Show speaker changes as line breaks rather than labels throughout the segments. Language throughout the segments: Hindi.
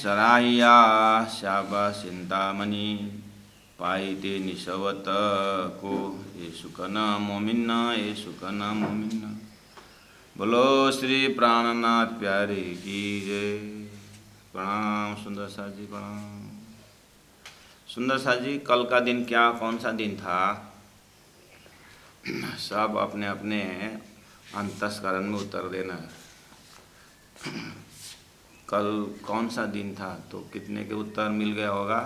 सराया श्याबा चिंतामणि पाइते निशवत को ये सुकना मोमिन्ना ये सुकना मोमिन्ना। बोलो श्री प्राणनाथ प्यारे की जय। प्रणाम सुंदर साथ जी, प्रणाम। सुंदर साथ जी, कल का दिन क्या कौन सा दिन था? सब अपने अपने अंतस्करण में उतर देना। कल कौन सा दिन था? तो कितने के उत्तर मिल गया होगा?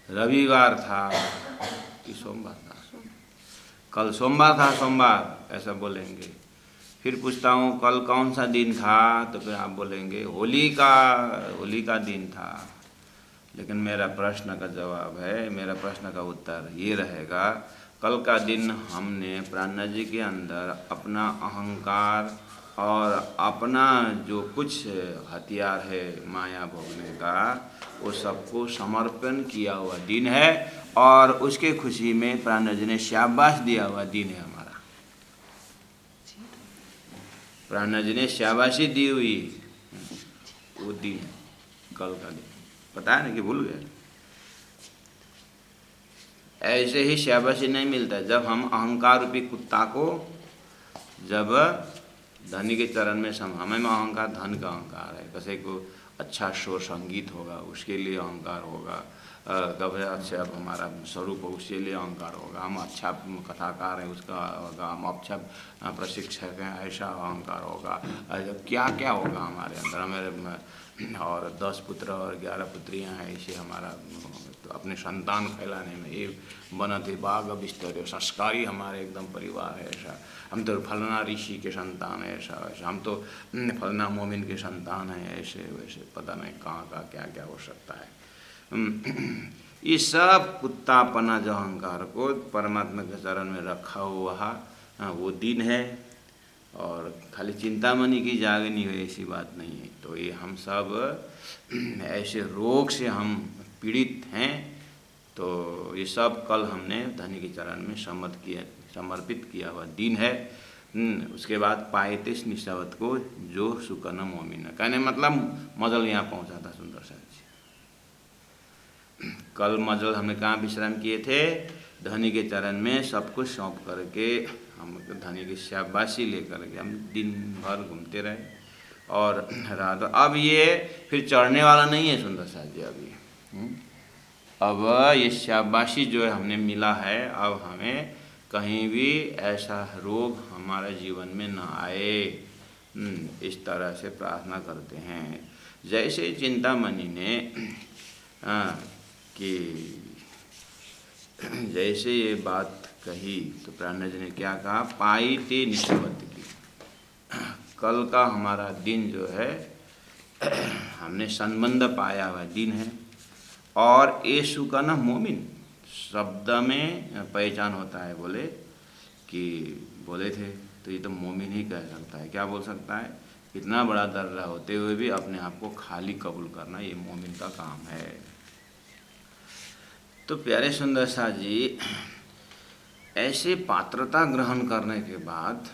रविवार था कि सोमवार था? कल सोमवार था, सोमवार ऐसा बोलेंगे। फिर पूछता हूँ कल कौन सा दिन था? तो फिर आप बोलेंगे होली का दिन था। लेकिन मेरा प्रश्न का जवाब है, मेरा प्रश्न का उत्तर ये रहेगा, कल का दिन हमने प्राणनाथ जी के अंदर अपना अहंकार और अपना जो कुछ हथियार है माया भोगने का, वो सबको समर्पण किया हुआ दिन है। और उसके खुशी में प्राणनाथ जी ने शाबाश दिया हुआ दिन है हमारा। प्राणनाथ जी ने शाबाशी दी हुई वो दिन है कल का दिन। पता है ना कि भूल गए? ऐसे ही शाबाशी नहीं मिलता जब हम अहंकार रूपी कुत्ता को, जब धनी के चरण में हमें अहंकार, धन का अहंकार है, किसी को अच्छा शोर संगीत होगा उसके लिए अहंकार होगा, कभी अच्छा हमारा स्वरूप उसके लिए अहंकार होगा, हम अच्छा कथाकार हैं उसका होगा, हम अच्छा प्रशिक्षक हैं ऐसा अहंकार होगा, क्या क्या होगा हमारे अंदर। हमारे और 10 पुत्र और 11 पुत्रियां हैं, ऐसे हमारा तो अपने संतान फैलाने में ये बनते बाग बिस्तर संस्कारी हमारे एकदम परिवार है ऐसा। हम तो फलना ऋषि के संतान है ऐसा वैसा, हम तो फलना मोमिन के संतान हैं ऐसे वैसे, पता नहीं कहाँ का क्या क्या हो सकता है। ये सब कुत्तापना जो अहंकार को परमात्मा के चरण में रखा हुआ वो दिन है। और खाली चिंतामणि की जागनी हो ऐसी बात नहीं है। तो ये हम सब ऐसे रोग से हम पीड़ित हैं, तो ये सब कल हमने धनी के चरण में समर्पित किया हुआ दिन है। उसके बाद पाएतेस निशावत को जो सुकना मोमिना, कहने मतलब मजल यहाँ पहुँचा था सुंदर साथ जी। कल मजल हमने कहाँ विश्राम किए थे? धनी के चरण में सब कुछ सौंप करके हम धनी की शाबाशी लेकर के हम दिन भर घूमते रहे और रात। अब ये फिर चढ़ने वाला नहीं है सुंदर साथ जी। अभी अब ये शाबाशी जो है हमने मिला है, अब हमें कहीं भी ऐसा रोग हमारे जीवन में न आए, इस तरह से प्रार्थना करते हैं। जैसे चिंतामणि ने कि जैसे ये बात कही तो प्राणनाथ जी ने क्या कहा? पाइते निशवत की। कल का हमारा दिन जो है हमने संबंध पाया हुआ दिन है। और यीशु का ना मोमिन शब्द में पहचान होता है। बोले कि बोले थे तो ये तो मोमिन ही कह सकता है। क्या बोल सकता है? इतना बड़ा दर्जा होते हुए भी अपने आप को खाली कबूल करना, ये मोमिन का काम है। तो प्यारे सुंदर साथ जी, ऐसे पात्रता ग्रहण करने के बाद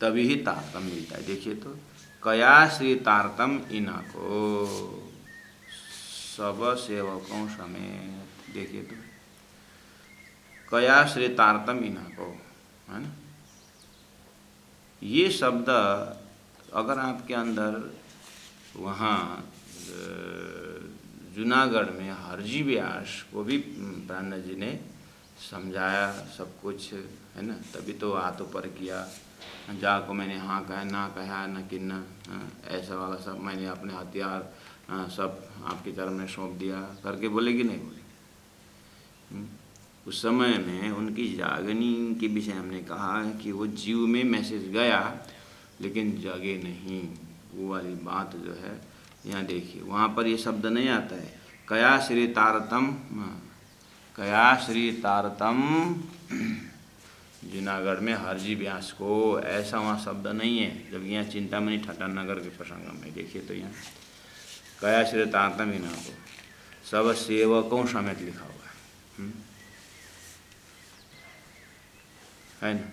तभी ही तारतम मिलता है। देखिए तो कया श्री तारतम इना को सब सेवकों समेत। देखिए तो कया श्री तारतम इना को, है ना? ये शब्द अगर आपके अंदर वहाँ जूनागढ़ में हरजी व्यास को भी प्राणनाथ जी ने समझाया सब कुछ, है ना? तभी तो हाथों पर किया, जाको मैंने हाँ कहा ना कहा न किन्ना, ऐसा वाला सब मैंने अपने हथियार सब आपके चरण में सौंप दिया करके बोले कि नहीं बोले? उस समय में उनकी जागनी के विषय हमने कहा कि वो जीव में मैसेज गया लेकिन जगे नहीं। वो वाली बात जो है यहाँ देखिए, वहाँ पर ये शब्द नहीं आता है कया श्री तारतम, कया श्री तारतम जूनागढ़ में हरजी व्यास को, ऐसा वहाँ शब्द नहीं है। जब यहाँ चिंतामणि ठट्टानगर के प्रसंग में देखिए तो यहाँ कया श्री तारतम इना को सब सेवकों समेत लिखा हुआ है ना?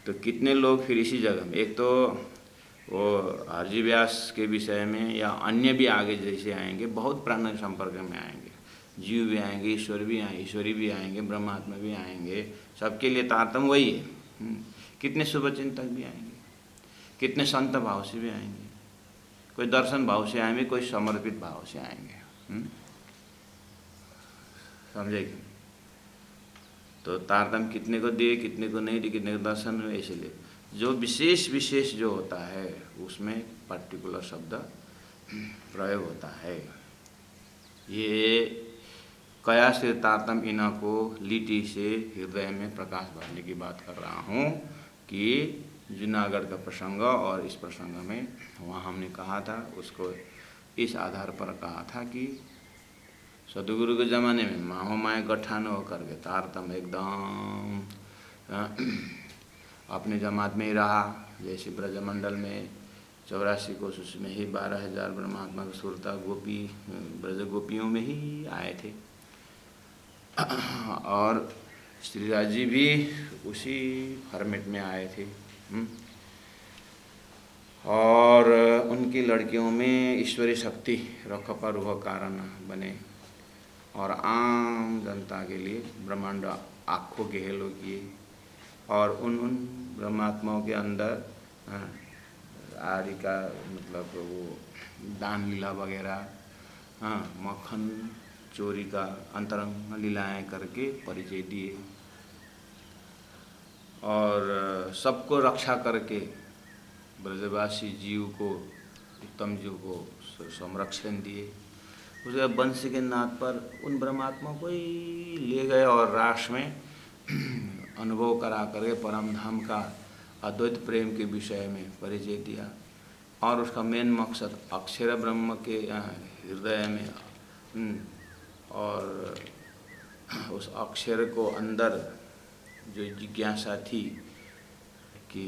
तो कितने लोग फिर इसी जगह में, एक तो वो हरजी व्यास के विषय में या अन्य भी आगे जैसे आएंगे, बहुत प्राण के संपर्क में आएंगे, जीव भी आएंगे, ईश्वरी भी आएंगे, ब्रह्मात्मा भी आएंगे, सबके लिए तारतम्य वही है। कितने शुभचिंतक भी आएंगे, कितने संत भाव से भी आएंगे, कोई दर्शन भाव से आएंगे, कोई समर्पित भाव से आएंगे। समझे कि? तो तारतम्य कितने को दिए, कितने को नहीं दिए, कितने को दर्शन हुए, इसलिए जो विशेष जो होता है उसमें पर्टिकुलर शब्द प्रयोग होता है। ये कया से तारतम्य इना को लिटि से हृदय में प्रकाश भरने की बात कर रहा हूँ कि जूनागढ़ का प्रसंग और इस प्रसंग में वहाँ हमने कहा था, उसको इस आधार पर कहा था कि सदगुरु के ज़माने में माहो माए गठान होकर के तारतम्य एकदम अपने जमात में ही रहा। जैसे ब्रजमंडल में 84 कोष उसमें ही 12,000 ब्रह्मात्मा का सुरता गोपी ब्रज गोपियों में ही आए थे, और श्रीराज जी भी उसी फॉर्मेट में आए थे। और उनकी लड़कियों में ईश्वरीय शक्ति रखपा रूह कारण बने, और आम जनता के लिए ब्रह्मांड आँखों के हेलो किए, और उन ब्रह्मात्माओं के अंदर आदि का मतलब वो दान लीला वगैरह, मक्खन चोरी का अंतरंग लीलाएं करके परिचय दिए, और सबको रक्षा करके ब्रजवासी जीव को, उत्तम जीव को संरक्षण दिए। उसके वंश के नाथ पर उन ब्रह्मात्मा को ही ले गए और रास में अनुभव करा करके परम धाम का अद्वैत प्रेम के विषय में परिचय दिया। और उसका मेन मकसद अक्षर ब्रह्म के हृदय में और उस अक्षर को अंदर जो जिज्ञासा थी कि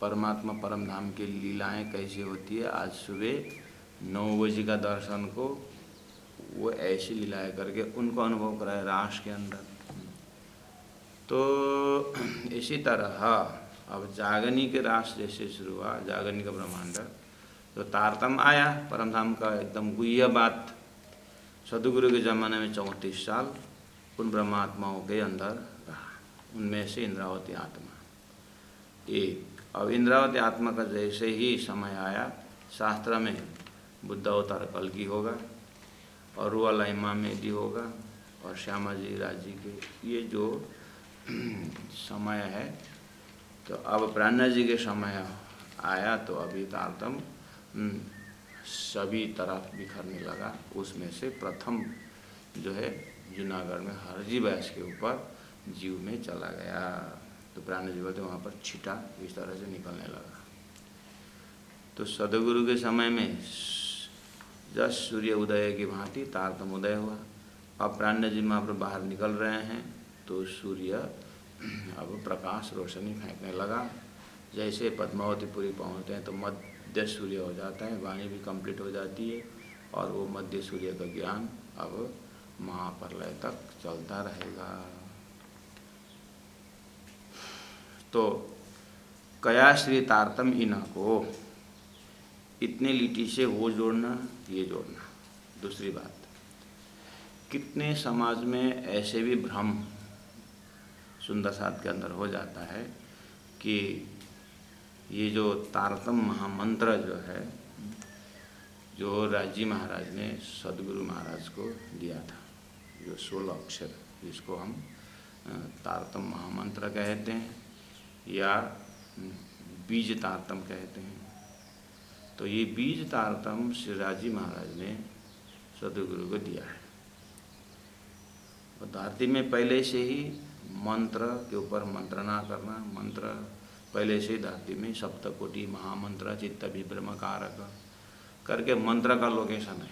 परमात्मा परम धाम की लीलाएं कैसे होती है, आज सुबह 9 बजे का दर्शन को वो ऐसी लीलाएं करके उनको अनुभव कराए रास के अंदर। तो इसी तरह अब जागनी के रास जैसे शुरू हुआ, जागनी का ब्रह्मांड, तो तारतम्य आया परम धाम का एकदम गुह्य बात। सदगुरु के ज़माने में 34 साल उन ब्रह्मात्माओं के अंदर रहा, उनमें से इंद्रावती आत्मा एक। अब इंद्रावती आत्मा का जैसे ही समय आया, शास्त्र में बुद्ध अवतार कल्कि होगा, और रुआ इमाम मेहदी होगा, और श्यामा जी राज जी के ये जो समय है, तो अब प्राणा जी के समय आया, तो अभी तारतम्य सभी तरफ बिखरने लगा। उसमें से प्रथम जो है जूनागढ़ में हरजी व्यास के ऊपर जीव में चला गया, तो प्राण जी बोलते वहाँ पर छिटा इस तरह से निकलने लगा। तो सदगुरु के समय में जस सूर्य उदय की भांति तारतम्य उदय हुआ। अब प्राण जी वहाँ पर बाहर निकल रहे हैं, तो सूर्य अब प्रकाश रोशनी फेंकने लगा। जैसे पद्मावतीपुरी पहुँचते हैं तो मध्य सूर्य हो जाता है, वाणी भी कंप्लीट हो जाती है, और वो मध्य सूर्य का ज्ञान अब महाप्रलय तक चलता रहेगा। तो कया श्री तारतम्य इना को इतने लिटि से वो जोड़ना, ये जोड़ना। दूसरी बात, कितने समाज में ऐसे भी भ्रम सुंदर साध के अंदर हो जाता है कि ये जो तारतम्य महामंत्र जो है, जो राजी महाराज ने सदगुरु महाराज को दिया था, जो 16 अक्षर, जिसको हम तारतम्य महामंत्र कहते हैं या बीज तारतम्य कहते हैं। तो ये बीज तारतम्य श्री राजी महाराज ने सदगुरु को दिया है। और धरती में पहले से ही मंत्र के ऊपर मंत्रणा करना, मंत्र पहले से ही धरती में सप्तकोटि महामंत्र चित्त विभ्रम कारक करके मंत्र का लोकेशन है,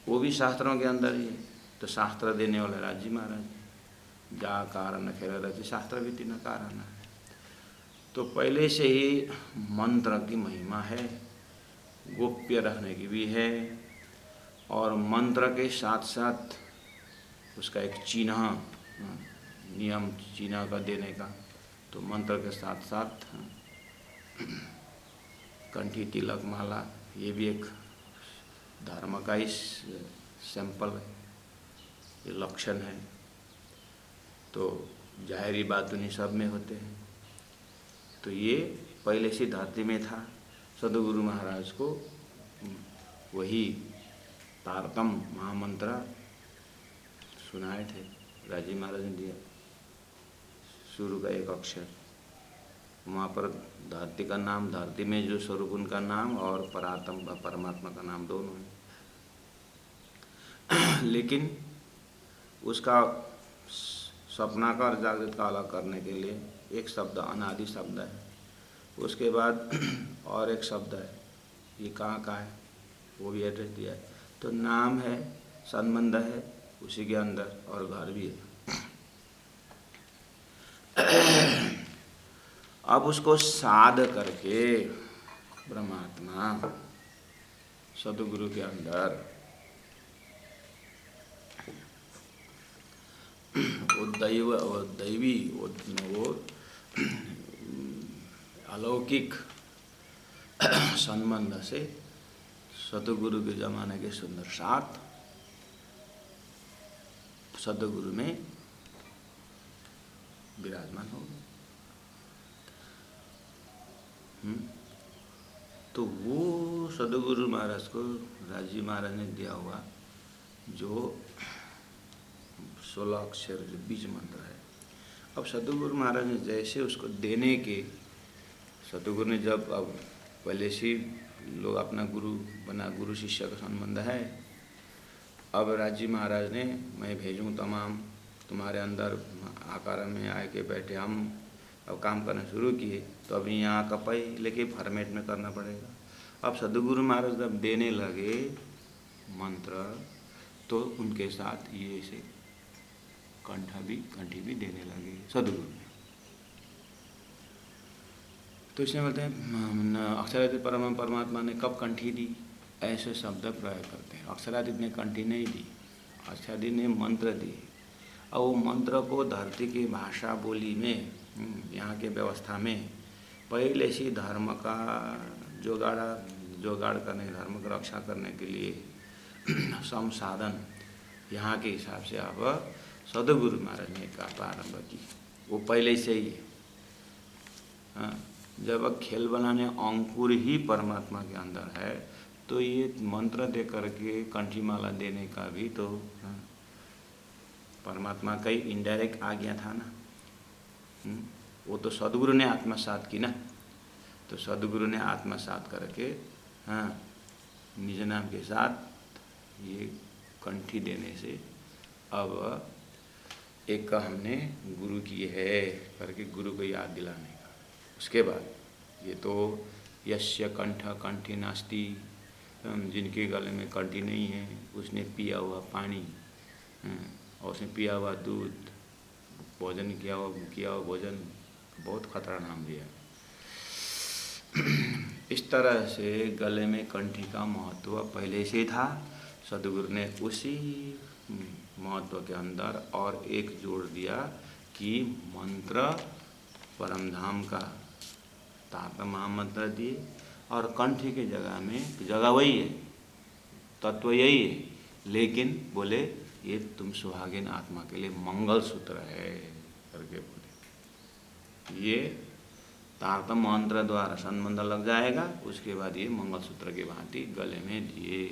वो भी शास्त्रों के अंदर ही है। तो शास्त्र देने वाले राजी महाराज जा कारण खेल रचे शास्त्र भी तीन कारण है। तो पहले से ही मंत्र की महिमा है, गोप्य रहने की भी है, और मंत्र के साथ साथ उसका एक चिन्ह, नियम चिन्ह का देने का। तो मंत्र के साथ साथ कंठी, तिलक, माला, ये भी एक धर्म का ही सैंपल है, ये लक्षण है। तो जाहिरी बात उन्हीं सब में होते हैं। तो ये पहले से धरती में था। सदगुरु महाराज को वही तारतम महामंत्र सुनाए थे, राजी महाराज ने दिया, शुरू का एक अक्षर। वहाँ पर धरती का नाम, धरती में जो स्वरूप उनका नाम, और परात्म परमात्मा का नाम दोनों है। लेकिन उसका स्वप्नाकार जागृत का अलग करने के लिए एक शब्द अनादि शब्द है, उसके बाद और एक शब्द है, ये कहाँ का है वो भी एड्रेस दिया है। तो नाम है, संबंध है उसी के अंदर, और घर भी है। अब उसको साध करके परमात्मा सदगुरु के अंदर वो दैवी वो अलौकिक संबंध से सतगुरु के जमाने के सुंदर साथ सतगुरु में विराजमान हो गए। तो वो सदगुरु महाराज को राजी महाराज ने दिया हुआ जो 16 अक्षर जो बीज मंत्र है। अब सदगुरु महाराज ने जैसे उसको देने के, सदगुरु ने जब, अब पहले से लोग अपना गुरु बना, गुरु शिष्य का संबंध है। अब राजी महाराज ने, मैं भेजूँ तमाम तुम्हारे अंदर आकार में आए के बैठे, हम अब काम करना शुरू किए, तो अभी यहाँ का पहले के फॉर्मेट में करना पड़ेगा। अब सदगुरु महाराज जब देने लगे मंत्र, तो उनके साथ ये ऐसे कंठी भी देने लगे सदगुरु ने। तो इसमें बोलते हैं अक्षरातीत परमात्मा ने कब कंठी दी, ऐसे शब्द प्रयोग करते हैं। अक्षरातीत ने कंठी नहीं दी, अक्षरातीत ने मंत्र दिए। और वो मंत्र को धरती की भाषा बोली में, यहाँ के व्यवस्था में पहले से धर्म का जोगाड़ करने, धर्म की रक्षा करने के लिए संसाधन यहाँ के हिसाब से अब सदगुरु महाराज ने का प्रारंभ की। वो पहले से ही है। हाँ, जब खेल बनाने अंकुर ही परमात्मा के अंदर है, तो ये मंत्र दे करके कंठी माला देने का भी तो परमात्मा का ही इनडायरेक्ट आज्ञा था ना। वो तो सदगुरु ने आत्मसात की ना। तो सदगुरु ने आत्मसात करके निज नाम के साथ ये कंठी देने से अब एक का हमने गुरु की है करके गुरु को याद दिलाने का। उसके बाद ये तो यस्य कंठ कंठी नास्ति, जिनके गले में कंठी नहीं है उसने पिया हुआ पानी और उसने पिया हुआ दूध, भोजन किया हुआ भोजन, बहुत खतरा नाम दिया। इस तरह से गले में कंठी का महत्व पहले से था। सदगुरु ने उसी महत्व के अंदर और एक जोड़ दिया कि मंत्र परमधाम का तारतम्य महामंत्र दिए, और कंठी के जगह में जगह वही है, तत्व यही है, लेकिन बोले ये तुम सुहागिन आत्मा के लिए मंगल सूत्र है करके बोले। ये तारतम्य मंत्र द्वारा संबंध लग जाएगा, उसके बाद ये मंगल सूत्र के भांति गले में दिए।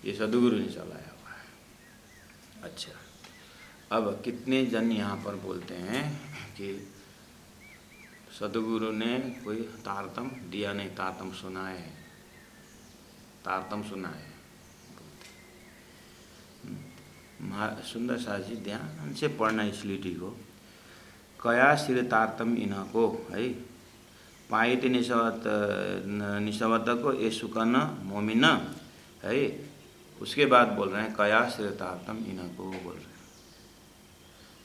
ये सदगुरु ने चलाया हुआ है। अच्छा, अब कितने जन यहाँ पर बोलते हैं कि सदगुरु ने कोई तारतम दिया नहीं, तारतम सुनाए, तारतम सुनाए। सुंदर साजी ध्यान से पढ़ना इस लिटी को। कया सिर तारतम इनको है पाइत निशवत को ये सुकन मोमिन है। उसके बाद बोल रहे हैं कया सिर तारतम इनको बोल रहे हैं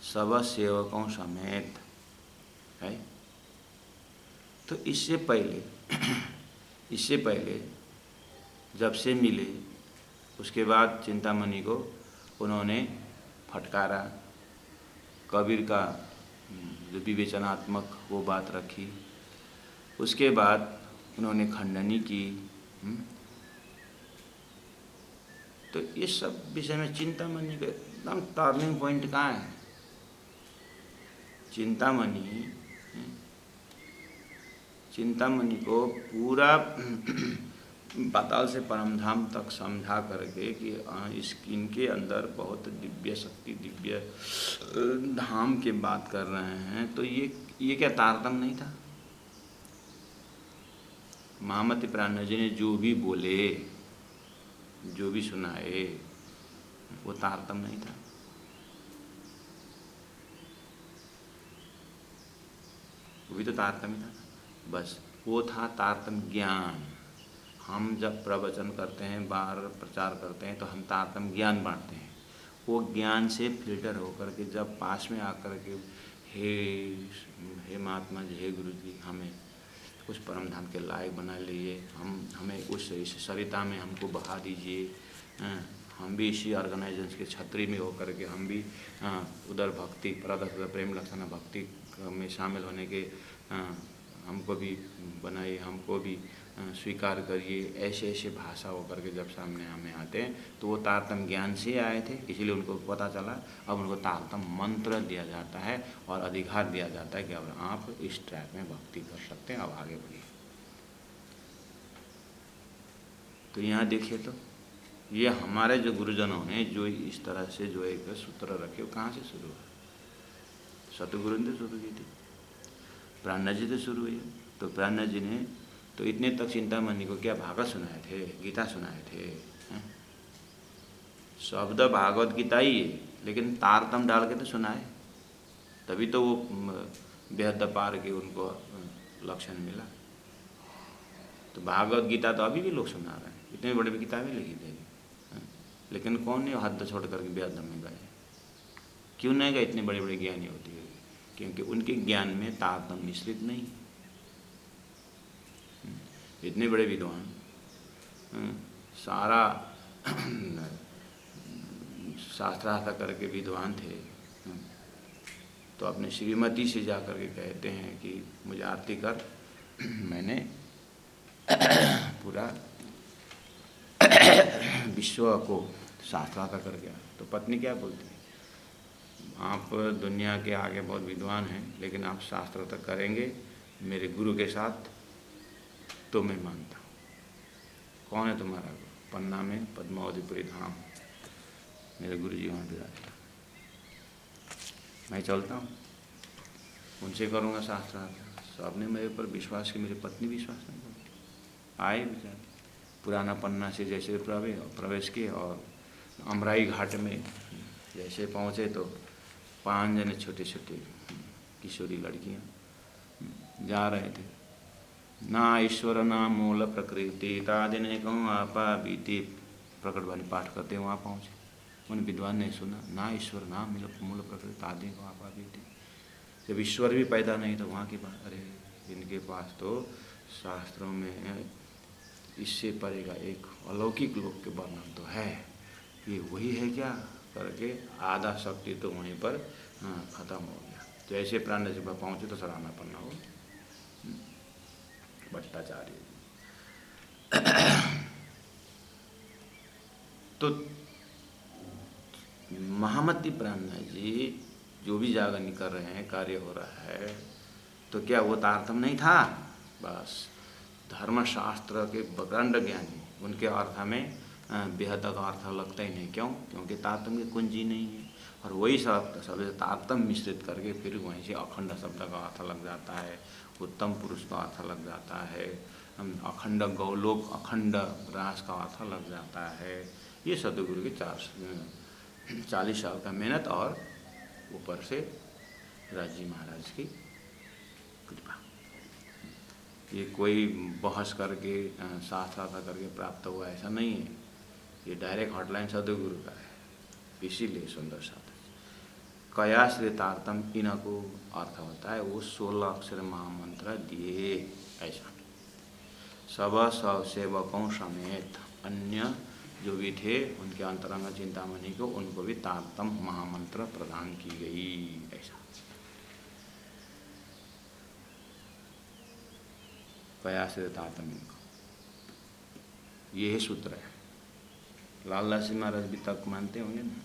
सब सेवकों समेत है। तो इससे पहले जब से मिले, उसके बाद चिंतामणि को उन्होंने फटकारा, कबीर का जो विवेचनात्मक वो बात रखी, उसके बाद उन्होंने खंडनी की। तो इस सब विषय में चिंतामणि का एकदम टर्निंग पॉइंट कहाँ है? चिंतामणि को पूरा पाताल से परमधाम तक समझा करके कि इनके अंदर बहुत दिव्य शक्ति, दिव्य धाम की बात कर रहे हैं। तो ये क्या तारतम्य नहीं था? महामती प्राण जी ने जो भी बोले, जो भी सुनाए, वो तारतम्य नहीं था? वो भी तो तारतम्य था। बस वो था तारतम्य ज्ञान। हम जब प्रवचन करते हैं, बार प्रचार करते हैं, तो हम तारतम्य ज्ञान बांटते हैं। वो ज्ञान से फिल्टर होकर के जब पास में आकर के हे महात्मा जी, हे गुरु जी, हमें उस परम धाम के लायक बना लीजिए, हमें उस सरिता में हमको बहा दीजिए। हम भी इसी ऑर्गेनाइजेशन के छत्री में होकर के हम भी उधर भक्ति प्रदर्शन प्रेम लक्षण भक्ति में शामिल होने के हमको भी बनाइए, हमको भी स्वीकार करिए। ऐसे ऐसे भाषा होकर के जब सामने हमें आते हैं तो वो तारतम्य ज्ञान से आए थे, इसीलिए उनको पता चला। अब उनको तारतम्य मंत्र दिया जाता है और अधिकार दिया जाता है कि अब आप इस ट्रैक में भक्ति कर सकते हैं, अब आगे बढ़िए। तो यहाँ देखिए, तो ये हमारे जो गुरुजनों ने जो इस तरह से जो एक सूत्र रखे, वो कहाँ से शुरू हुआ? सतगुरु ने शुरू की थी, प्राणनाथ जी से शुरू हुई। तो प्राणनाथ जी ने तो इतने तक चिंतामणि को क्या भागवत सुनाए थे, गीता सुनाए थे? शब्द भागवत गीता ही है, लेकिन तारतम्य डाल के तो सुनाए, तभी तो वो बेहद पार के उनको लक्षण मिला। तो भागवत गीता तो अभी भी लोग सुना रहे हैं, इतनी बड़ी किताबें लिखी थी, लेकिन कौन ने हद छोड़ करके बेहद में गए? क्यों नहीं गए? इतनी बड़ी बड़ी ज्ञानी होती है, क्योंकि उनके ज्ञान में तारतम्य मिश्रित नहीं। इतने बड़े विद्वान, सारा शास्त्रार्थ करके विद्वान थे, तो अपने श्रीमती से जाकर के कहते हैं कि मुझे आरती कर, मैंने पूरा विश्व को शास्त्रार्थ कर गया। तो पत्नी क्या बोलती है? आप दुनिया के आगे बहुत विद्वान हैं, लेकिन आप शास्त्रार्थ करेंगे मेरे गुरु के साथ तो मैं मानता हूँ। कौन है तुम्हारा गुरु? पन्ना में पद्मावतीपुरी धाम, मेरे गुरु जी वहाँ विराजे, मैं चलता हूँ, उनसे करूँगा शास्त्रार्थ। सबने मेरे पर विश्वास किया, मेरी पत्नी विश्वास नहीं करती। आए बेचारे, पुराना पन्ना से जैसे प्रवेश किए और अमराई घाट में जैसे पहुँचे तो 5 जने छोटे छोटे किशोरी लड़कियाँ जा रहे थे। ना ईश्वर ना मूल प्रकृति तादिने कहूँ आपा बीती, प्रकट वाली पाठ करते वहाँ पहुँचे। उन विद्वान ने सुना, ना ईश्वर ना मूल प्रकृति तादिने कहूँ आपा बीती। जब ईश्वर भी पैदा नहीं तो वहाँ की बात, अरे इनके पास तो शास्त्रों में इससे परे का एक अलौकिक लोक के वर्णन तो है, ये वही है क्या करके आधा शक्ति तो वहीं पर खत्म हो गया। तो ऐसे प्राण जब पहुँचे तो सराहना पन्ना हो भट्टाचार्य। तो महामती प्राणनाथ जी जो भी जागरण कर रहे हैं, कार्य हो रहा है, तो क्या वो तारतम्य नहीं था? बस धर्मशास्त्र के प्रकांड ज्ञानी, उनके अर्थ में बेहद का अर्थ लगता ही नहीं। क्यों? क्योंकि तारतम्य की कुंजी नहीं है। और वही शब्द तारतम्य मिश्रित करके फिर वहीं से अखंड शब्द का अर्थ लग जाता है, उत्तम पुरुष का अर्थ लग जाता है, अखंड गौलोक अखंड रास का अर्थ लग जाता है। ये सदगुरु के 40 साल का मेहनत और ऊपर से राजी महाराज की कृपा। ये कोई बहस करके शास्त्रार्थ करके प्राप्त हुआ ऐसा नहीं है, ये डायरेक्ट हॉटलाइन सदगुरु का है। इसीलिए सुंदर साधक कया श्री तारतम इनको अर्थ होता है, वो 16 अक्षर महामंत्र दिए। ऐसा सब सेवकों समेत अन्य जो भी थे उनके अंतरंग चिंतामणि को, उनको भी तारतम महामंत्र प्रदान की गई। ऐसा कयाश्रित तारतम इनको, ये ही सूत्र है। लालदास जी महाराज भी तक मानते होंगे ना।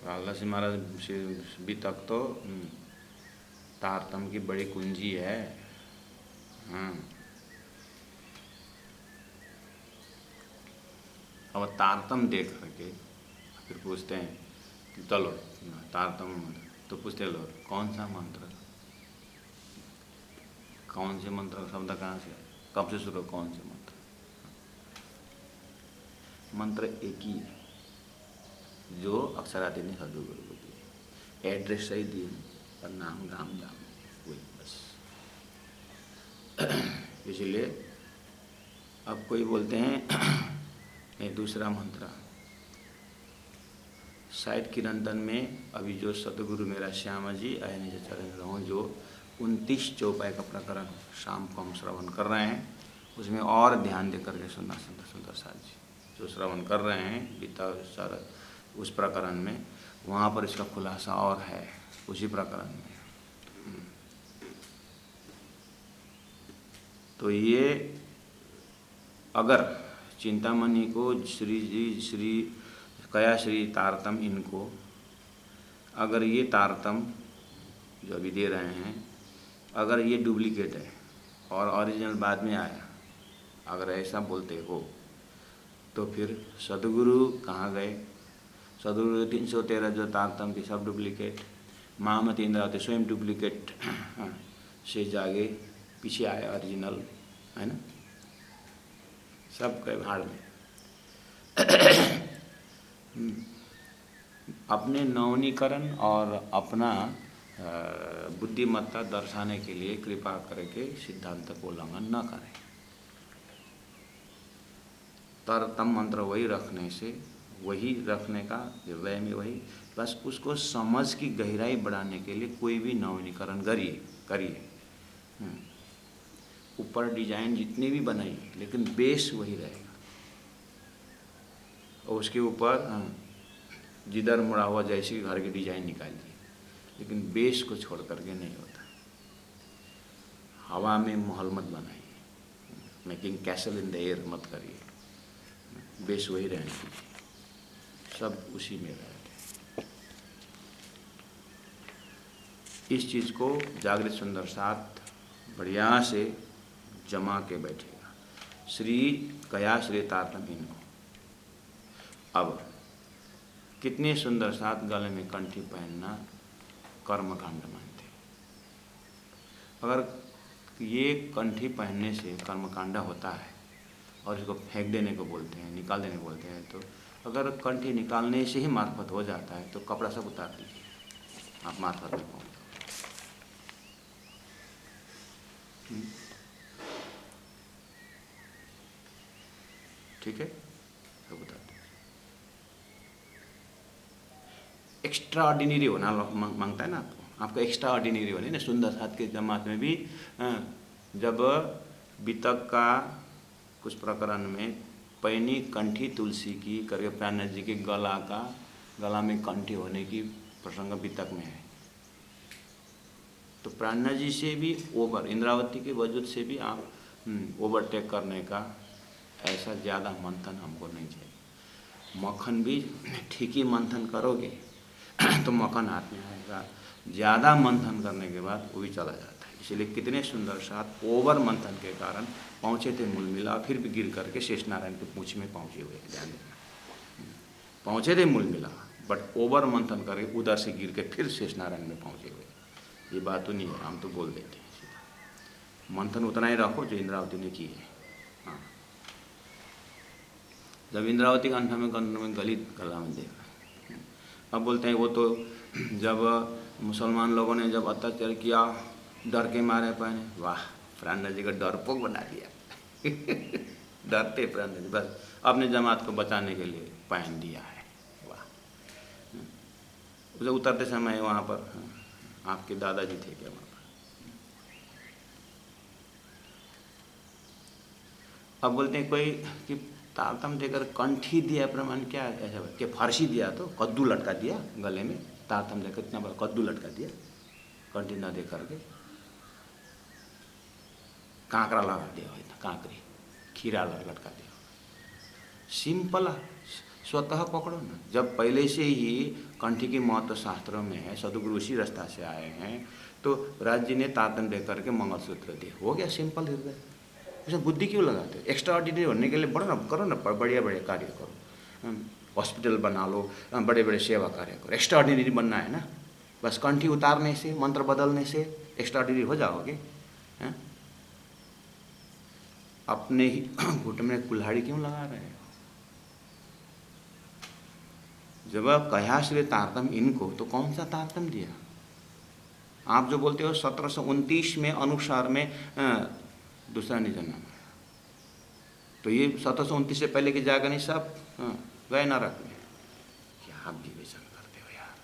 लालदास जी महाराज भी तक तो तारतम की बड़ी कुंजी है। हाँ, अब तारतम देख करके फिर पूछते हैं कि चलो तारतम मंत्र, तो पूछते लो कौन सा मंत्र, कौन से मंत्र का शब्द कहाँ से, कब से शुरू, कौन से मंत्र? मंत्र एक ही है जो अक्षरादि ने सदगुरु को दिए, एड्रेस सही दिए पर नाम गाम दाम वही बस। इसलिए अब कोई बोलते हैं नहीं दूसरा मंत्र, शायद कीर्तन में अभी जो सतगुरु मेरा श्यामा जी आयने से चरण रहो, जो 29 चौपाई का प्रकरण शाम को हम श्रवण कर रहे हैं, उसमें और ध्यान दे करके सुनना सुंदर साथ जी जो श्रवण कर रहे हैं गीता सारा उस प्रकरण में, वहाँ पर इसका खुलासा और है उसी प्रकरण में। तो ये अगर चिंतामणि को श्री कयाश्री तारतम इनको, अगर ये तारतम जो अभी दे रहे हैं अगर ये डुप्लीकेट है और ओरिजिनल बाद में आया, अगर ऐसा बोलते हो तो फिर सदगुरु कहाँ गए? सदगुरु 313 जो तारतम की सब डुप्लीकेट, महामती इंद्रावती स्वयं डुप्लीकेट से जागे पीछे आए ओरिजिनल, है ना, सब कई भाड़ में। अपने नवनीकरण और अपना बुद्धिमत्ता दर्शाने के लिए कृपा करके सिद्धांत को उल्लंघन न करें। तरतम मंत्र वही रखने से, वही रखने का हृदय में वही, बस उसको समझ की गहराई बढ़ाने के लिए कोई भी नवनीकरण करिए। ऊपर डिजाइन जितनी भी बनाइए लेकिन बेस वही रहेगा, और उसके ऊपर जिधर मुड़ा हुआ जैसे घर की डिजाइन निकालिए, लेकिन बेस को छोड़ करके नहीं होता। हवा में महल मत बनाइए, making castle in the air मत करिए, बेस वही रहने दीजिए, सब उसी में रहे। इस चीज़ को जागृत सुंदर साथ बढ़िया से जमा के बैठेगा। श्री कयाश्री तारतम इनको। अब कितने सुंदर साथ गले में कंठी पहनना कर्मकांड मानते। अगर ये कंठी पहनने से कर्मकांड होता है और इसको फेंक देने को बोलते हैं, निकाल देने को बोलते हैं, तो अगर कंठी निकालने से ही मार्फत हो जाता है तो कपड़ा सब उतार दीजिए, आप मार्फत में पहुँच। ठीक है, सब उतार दीजिए। एक्स्ट्रा ऑर्डिनरी होना मांगता है ना आपको एक्स्ट्रा ऑर्डिनरी होने ना। सुंदर साथ के जमात में भी जब वितक का कुछ प्रकरण में पैनी कंठी तुलसी की करके प्राणनाथ जी के गला में कंठी होने की प्रसंग वितक में है, तो प्राणनाथ जी से भी ओवर, इंद्रावती के वजूद से भी आप ओवरटेक करने का ऐसा ज़्यादा मंथन हमको नहीं चाहिए। मक्खन भी ठीक ही मंथन करोगे तो मक्खन हाथ में आएगा, ज़्यादा मंथन करने के बाद वो भी चला जाता है। इसलिए कितने सुंदर साथ ओवर मंथन के कारण पहुँचे थे मूल मिला, फिर भी गिर करके शेष नारायण की पूंछ में पहुँचे हुए, ध्यान देना। पहुँचे थे मूल मिला बट ओवर मंथन करके उधर से गिर के फिर शेष नारायण में पहुँचे हुए। ये बात तो नहीं है, हम तो बोल देते हैं। मंथन उतना ही रखो जो इंद्रावती ने की है। हाँ, जब इंद्रावती कंठ में गला में देखा, अब बोलते हैं वो तो जब मुसलमान लोगों ने जब अत्याचार किया डर के मारे पहने, वाह प्राणनाथ जी का डरपोक बना दिया। डरते प्राणनाथ जी बस अपने जमात को बचाने के लिए पहन दिया है। वाह, उसे उतरते समय वहाँ पर आपके दादाजी थे क्या वहाँ पर? अब बोलते हैं कोई कि तारतम देकर कंठी दिया प्रमाण क्या ऐसा कि फारसी दिया तो कद्दू लटका दिया गले में, तारतम देकर इतना बड़ा कद्दू लटका दिया कंठी ना दे करके। कांकरा लगा दिया हो, कांकरी खीरा लटका दिया, सिंपल स्वतः पकड़ो ना। जब पहले से ही कंठी की महत्व शास्त्रों में है, सदगुरु उसी रास्ता से आए हैं, तो राज जी ने तातन दे करके मंगलसूत्र दिए, हो गया सिंपल हृदय। ऐसा बुद्धि क्यों लगाते हो? एक्स्ट्रा ऑर्डिनरी होने के लिए बढ़ो ना, करो ना, बढ़िया बढ़िया कार्य करो, हॉस्पिटल बना लो, बड़े बड़े सेवा कार्य करो। एक्स्ट्रा ऑर्डिनरी बनना है ना, बस कंठी उतारने से, मंत्र बदलने से एक्स्ट्रा ऑर्डिनरी हो जाओगे? हैं? अपने ही घुट में कुल्हाड़ी क्यों लगा रहे हो? जब आप कहा श्री तारतम इनको, तो कौन सा तारतम दिया? आप जो बोलते हो 1729 में अनुसार में दूसरा नहीं जन्म है, तो ये 1729 से पहले की जाएगा नहीं, सब गए नरक में। क्या आप विवेचन करते हो यार?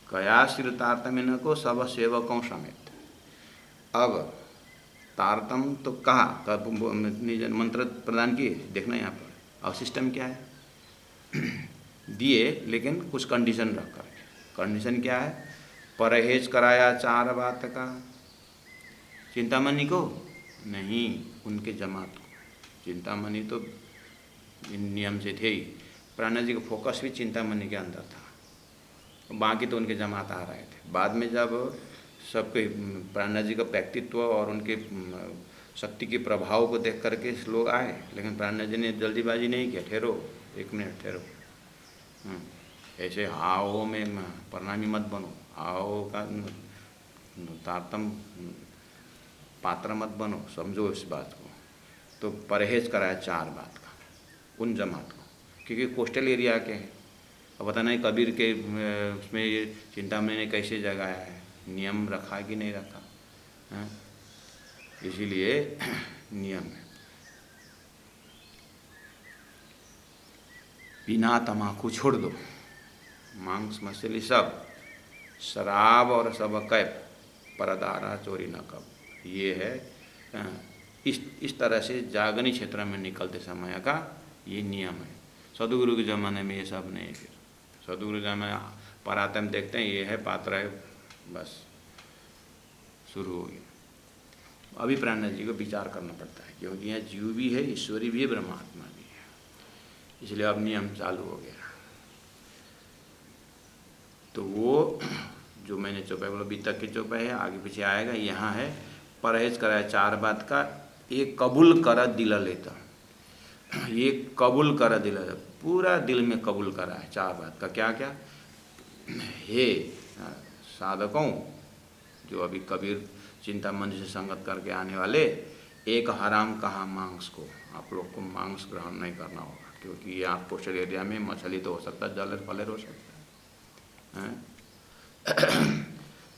कया श्री तारतम इनको सब सेवकों समेत। अब तारतम तो कहा, मंत्र प्रदान किए, देखना यहाँ पर। अब सिस्टम क्या है? दिए, लेकिन कुछ कंडीशन रख कर। कंडीशन क्या है? परहेज कराया 4 बात का। चिंतामणि को नहीं, उनके जमात को। चिंतामणि तो नियम से थे ही, प्राणा जी का फोकस भी चिंतामणि के अंदर था, बाकी तो उनके जमात आ रहे थे। बाद में जब सबके प्राणा जी का व्यक्तित्व और उनके शक्ति के प्रभाव को देख करके लोग आए, लेकिन प्राणा जी ने जल्दीबाजी नहीं किया, ठहरो 1 मिनट ठहरो, ऐसे आओ में प्रणामी मत बनो, आओ का तारतम पात्र मत बनो, समझो इस बात को। तो परहेज कराया 4 बात का उन जमात को, क्योंकि कोस्टल एरिया के हैं। अब पता नहीं कबीर के उसमें ये चिंतामणि ने कैसे जगाया है, नियम रखा कि नहीं रखा है? इसीलिए नियम है। बिना तम्बाकू छोड़ दो, मांस मछली सब, शराब और सब कैप, परदारा चोरी न कब। ये है इस तरह से जागनी क्षेत्र में निकलते समय का ये नियम है। सदगुरु के ज़माने में ये सब नहीं। फिर सदगुरु ज़माने परातम देखते हैं, ये है पात्र है, बस शुरू हो गया। अभी प्राणनाथ जी को विचार करना पड़ता है, क्योंकि यहाँ जीव भी है, ईश्वरी भी है, ब्रह्मात्मा भी है, इसलिए अब नियम चालू हो गया। तो वो जो मैंने चौपाई बोला, बीतक की चौपाई है, आगे पीछे आएगा। यहाँ है परहेज कराया 4 बात का, एक कबूल कर दिल लेता, ये कबूल कर दिल, पूरा दिल में कबूल करा है 4 बात का। क्या क्या? हे साधकों, जो अभी कबीर चिंतामणि से संगत करके आने वाले, एक हराम कहा मांस को, आप लोग को मांस ग्रहण नहीं करना होगा, क्योंकि ये आप कोस्टल एरिया में मछली तो हो सकता है, जलर फलर हो सकता है।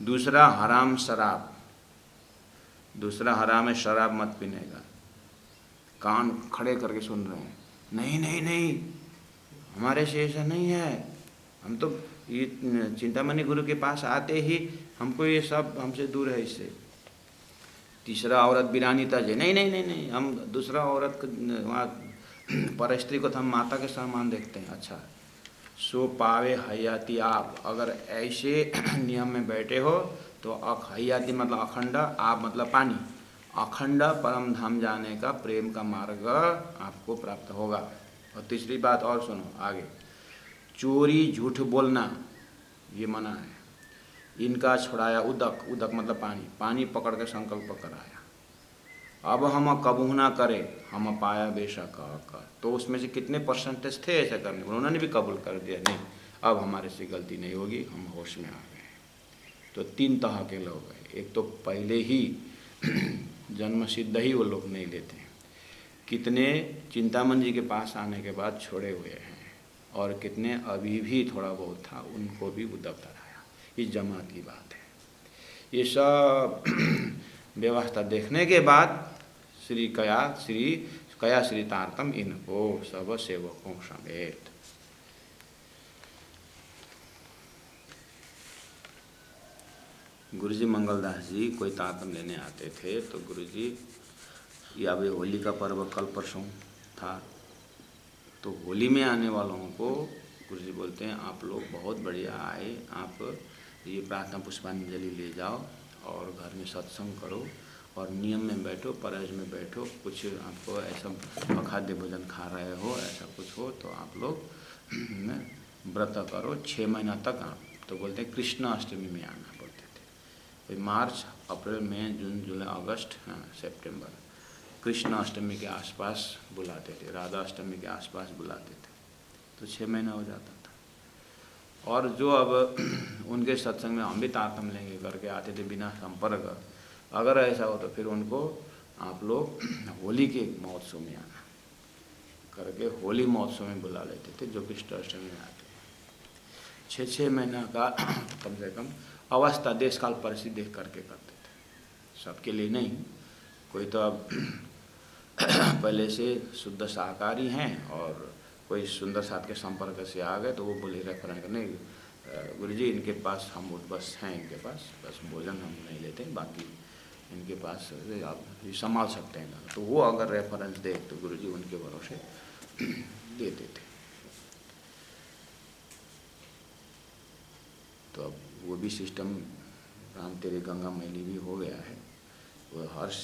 दूसरा हराम शराब, दूसरा हराम है शराब मत पीने का। कान खड़े करके सुन रहे हैं, नहीं नहीं नहीं, हमारे से ऐसा नहीं है, हम तो ये चिंतामणि गुरु के पास आते ही हमको ये सब हमसे दूर है इससे। तीसरा औरत बिरानी तजे, नहीं नहीं नहीं नहीं, हम दूसरा औरत वहाँ पर स्त्री को तो हम माता के समान देखते हैं। अच्छा, सो पावे हयाती आप, अगर ऐसे नियम में बैठे हो तो हयाती मतलब अखंड, आप मतलब पानी, अखंड परम धाम जाने का प्रेम का मार्ग आपको प्राप्त होगा। और तीसरी बात और सुनो आगे, चोरी झूठ बोलना ये मना है। इनका छुड़ाया उदक, उदक मतलब पानी, पानी पकड़ के संकल्प कराया, अब हम कबू ना करें, हम पाया बेशक कर। तो उसमें से कितने परसेंटेज थे ऐसा करने, उन्होंने भी कबूल कर दिया, नहीं अब हमारे से गलती नहीं होगी, हम होश में आ गए। तो 3 तरह के लोग हैं। एक तो पहले ही जन्म सिद्ध ही वो लोग नहीं लेते, कितने चिंतामणि जी के पास आने के बाद छोड़े हुए हैं, और कितने अभी भी थोड़ा बहुत था, उनको भी उद्धव कराया। इस जमात की बात है। ये सब व्यवस्था देखने के बाद श्री कया श्री तारतम इनको सब सेवकों समेत। गुरुजी मंगलदास जी कोई तारतम लेने आते थे, तो गुरुजी, या वे होली का पर्व कल परसों था, तो होली में आने वालों को गुरुजी बोलते हैं आप लोग बहुत बढ़िया आए, आप ये प्रार्थना पुष्पांजलि ले जाओ और घर में सत्संग करो और नियम में बैठो, परहेज में बैठो। कुछ आपको ऐसा अखाद्य भोजन खा रहे हो, ऐसा कुछ हो तो आप लोग व्रत करो 6 महीना तक। आप तो बोलते हैं कृष्ण अष्टमी में आना बोलते थे। मार्च, अप्रैल, मई, जून, जुलाई, अगस्त, सितंबर कृष्ण अष्टमी के आसपास बुलाते थे, राधा अष्टमी के आसपास बुलाते थे, तो 6 महीना हो जाता था। और जो अब उनके सत्संग में हम भी तारतम्य लेंगे करके आते थे बिना संपर्क, अगर ऐसा हो तो फिर उनको आप लोग होली के महोत्सव में आना करके होली महोत्सव में बुला लेते थे, जो कृष्ण अष्टमी में आते। 6 महीना का कम से कम अवस्था देश काल परिस्थिति देख करके करते थे, सबके लिए नहीं। कोई तो अब पहले से शुद्ध शाकाहारी हैं और कोई सुंदर साथ के संपर्क से आ गए तो वो बोले रेफरेंस नहीं गुरुजी इनके पास हम बस हैं, इनके पास बस भोजन हम नहीं लेते, बाकी इनके पास आप संभाल सकते हैं। तो वो अगर रेफरेंस दे तो गुरुजी उनके भरोसे देते थे। तो अब वो भी सिस्टम राम तेरे गंगा मैली भी हो गया है, वो हर्ष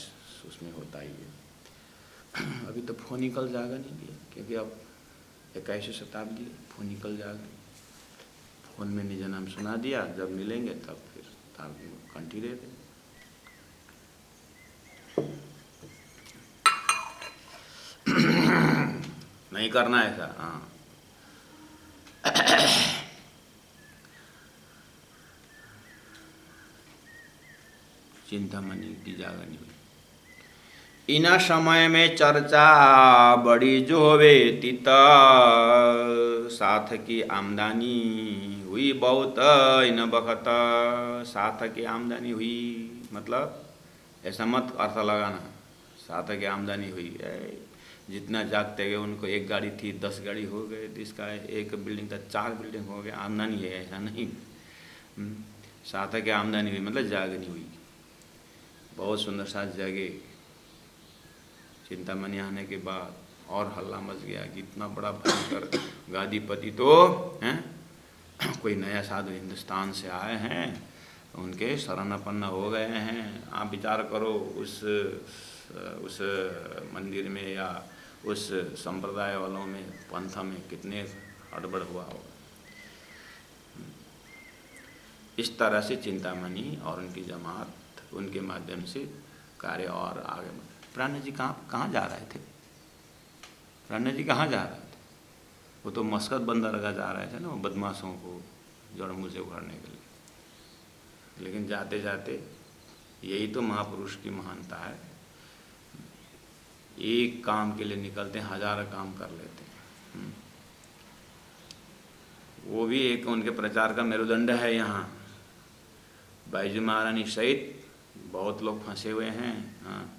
उसमें होता ही है। अभी तो फोनिकल जागा नहीं दिया, क्योंकि अब 21वीं शताब्दी फोनिकल जागा, फोन में निज नाम सुना दिया, जब मिलेंगे तब फिर कंठी रहते। नहीं करना ऐसा। हाँ चिंतामणि की जागा नहीं हुई। इन समय में चर्चा बड़ी जो होवे तित, साथ की आमदनी हुई बहुत इन बखत। साथ की आमदनी हुई मतलब ऐसा मत अर्थ लगाना, साथ की आमदनी हुई जितना जागते गए उनको एक गाड़ी थी 10 गाड़ी हो गए, इसका एक बिल्डिंग था 4 बिल्डिंग हो गए, आमदनी है ऐसा नहीं। साथ की आमदनी हुई मतलब जागनी हुई, बहुत सुंदर साथ जगे। चिंतामणि आने के बाद और हल्ला मच गया कि इतना बड़ा भयंकर गादीपति तो हैं, कोई नया साधु हिंदुस्तान से आए हैं, उनके शरणापन्न हो गए हैं। आप विचार करो उस मंदिर में या उस संप्रदाय वालों में, पंथ में कितने हड़बड़ हुआ होगा। इस तरह से चिंतामणि और उनकी जमात उनके माध्यम से कार्य और आगे। प्राण जी कहाँ जा रहे थे? प्राण जी कहाँ जा रहे थे? वो तो मस्कत बंदरगाह जा रहे थे ना, वो बदमाशों को जड़ मूल से उखाड़ने के लिए। लेकिन जाते जाते यही तो महापुरुष की महानता है, एक काम के लिए निकलते हैं, 1000 काम कर लेते हैं। वो भी एक उनके प्रचार का मेरुदंड है। यहाँ बाईजू महारानी सहित बहुत लोग फंसे हुए हैं। हाँ,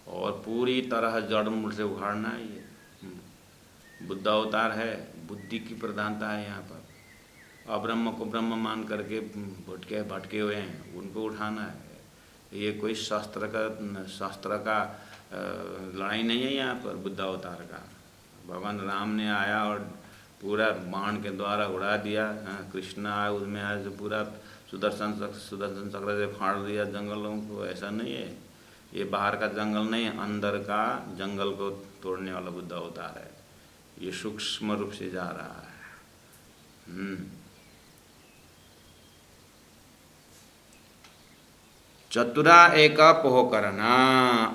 और पूरी तरह जड़ मूल से उखाड़ना है ये। बुद्ध अवतार है, बुद्धि की प्रधानता है यहाँ पर। अब्रह्म को ब्रह्म मान करके भटके हुए हैं, उनको उठाना है। ये कोई शास्त्र का लड़ाई नहीं है यहाँ पर बुद्ध अवतार का। भगवान राम ने आया और पूरा बाण के द्वारा उड़ा दिया। कृष्ण आया, उसमें आया तो पूरा सुदर्शन चक्र से फाड़ दिया जंगलों को। ऐसा नहीं है, ये बाहर का जंगल नहीं, अंदर का जंगल को तोड़ने वाला बुद्ध अवतार है। ये सूक्ष्म रूप से जा रहा है। चतुरा एक पोह करना।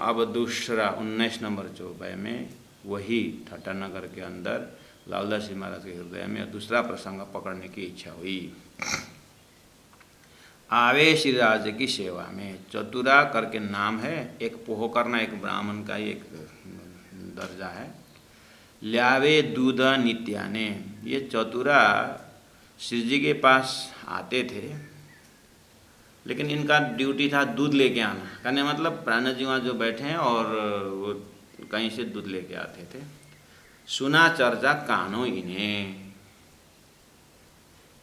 अब दूसरा 19 नंबर चौपाई में वही ठट्टानगर के अंदर लालदास जी महाराज के हृदय में दूसरा प्रसंग पकड़ने की इच्छा हुई। आवे श्री राज की सेवा में। चतुरा करके नाम है, एक पोह करना एक ब्राह्मण का एक दर्जा है। ल्यावे दूध नित्याने। ये चतुरा श्री जी के पास आते थे, लेकिन इनका ड्यूटी था दूध लेके आना। कहने मतलब प्राण जी वहाँ जो बैठे हैं और वो कहीं से दूध लेके आते थे। सुना चर्चा कानो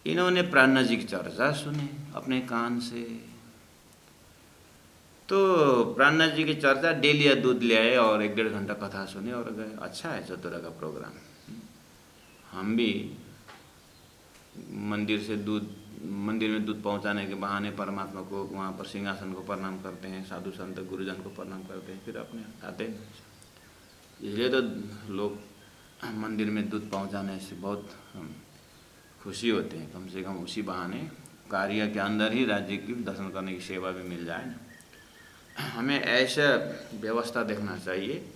इन्होंने प्राण जी की चर्चा सुनी अपने कान से। तो प्राण जी की चर्चा डेली दूध ले आए और 1-1.5 घंटा कथा सुने और गए। अच्छा है चतुरा का प्रोग्राम। हम भी मंदिर से दूध मंदिर में दूध पहुंचाने के बहाने परमात्मा को वहाँ पर सिंहासन को प्रणाम करते हैं, साधु संत गुरुजन को प्रणाम करते हैं, फिर अपने आते हैं। इसलिए तो लोग मंदिर में दूध पहुंचाने से बहुत खुशी होते हैं, कम से कम उसी बहाने कार्य के अंदर ही राज्य की दर्शन करने की सेवा भी मिल जाए ना। हमें ऐसा व्यवस्था देखना चाहिए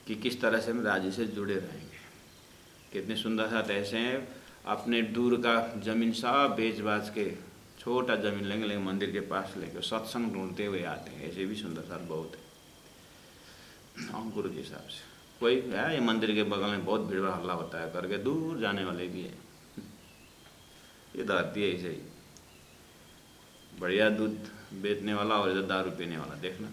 कि किस तरह से हम राज्य से जुड़े रहेंगे। कितने सुंदर साथ ऐसे हैं, अपने दूर का ज़मीन सब बेच बाच के छोटा ज़मीन लेंगे, लेकिन मंदिर के पास लेके सत्संग ढूंढते हुए आते हैं। ऐसे भी सुंदर साथ बहुत है अंकुर के हिसाब से। कोई है ये मंदिर के बगल में बहुत भीड़ हल्ला होता है करके दूर जाने वाले भी है। ये धरती है ऐसे ही, बढ़िया दूध बेचने वाला और इधर दारू पीने वाला। देखना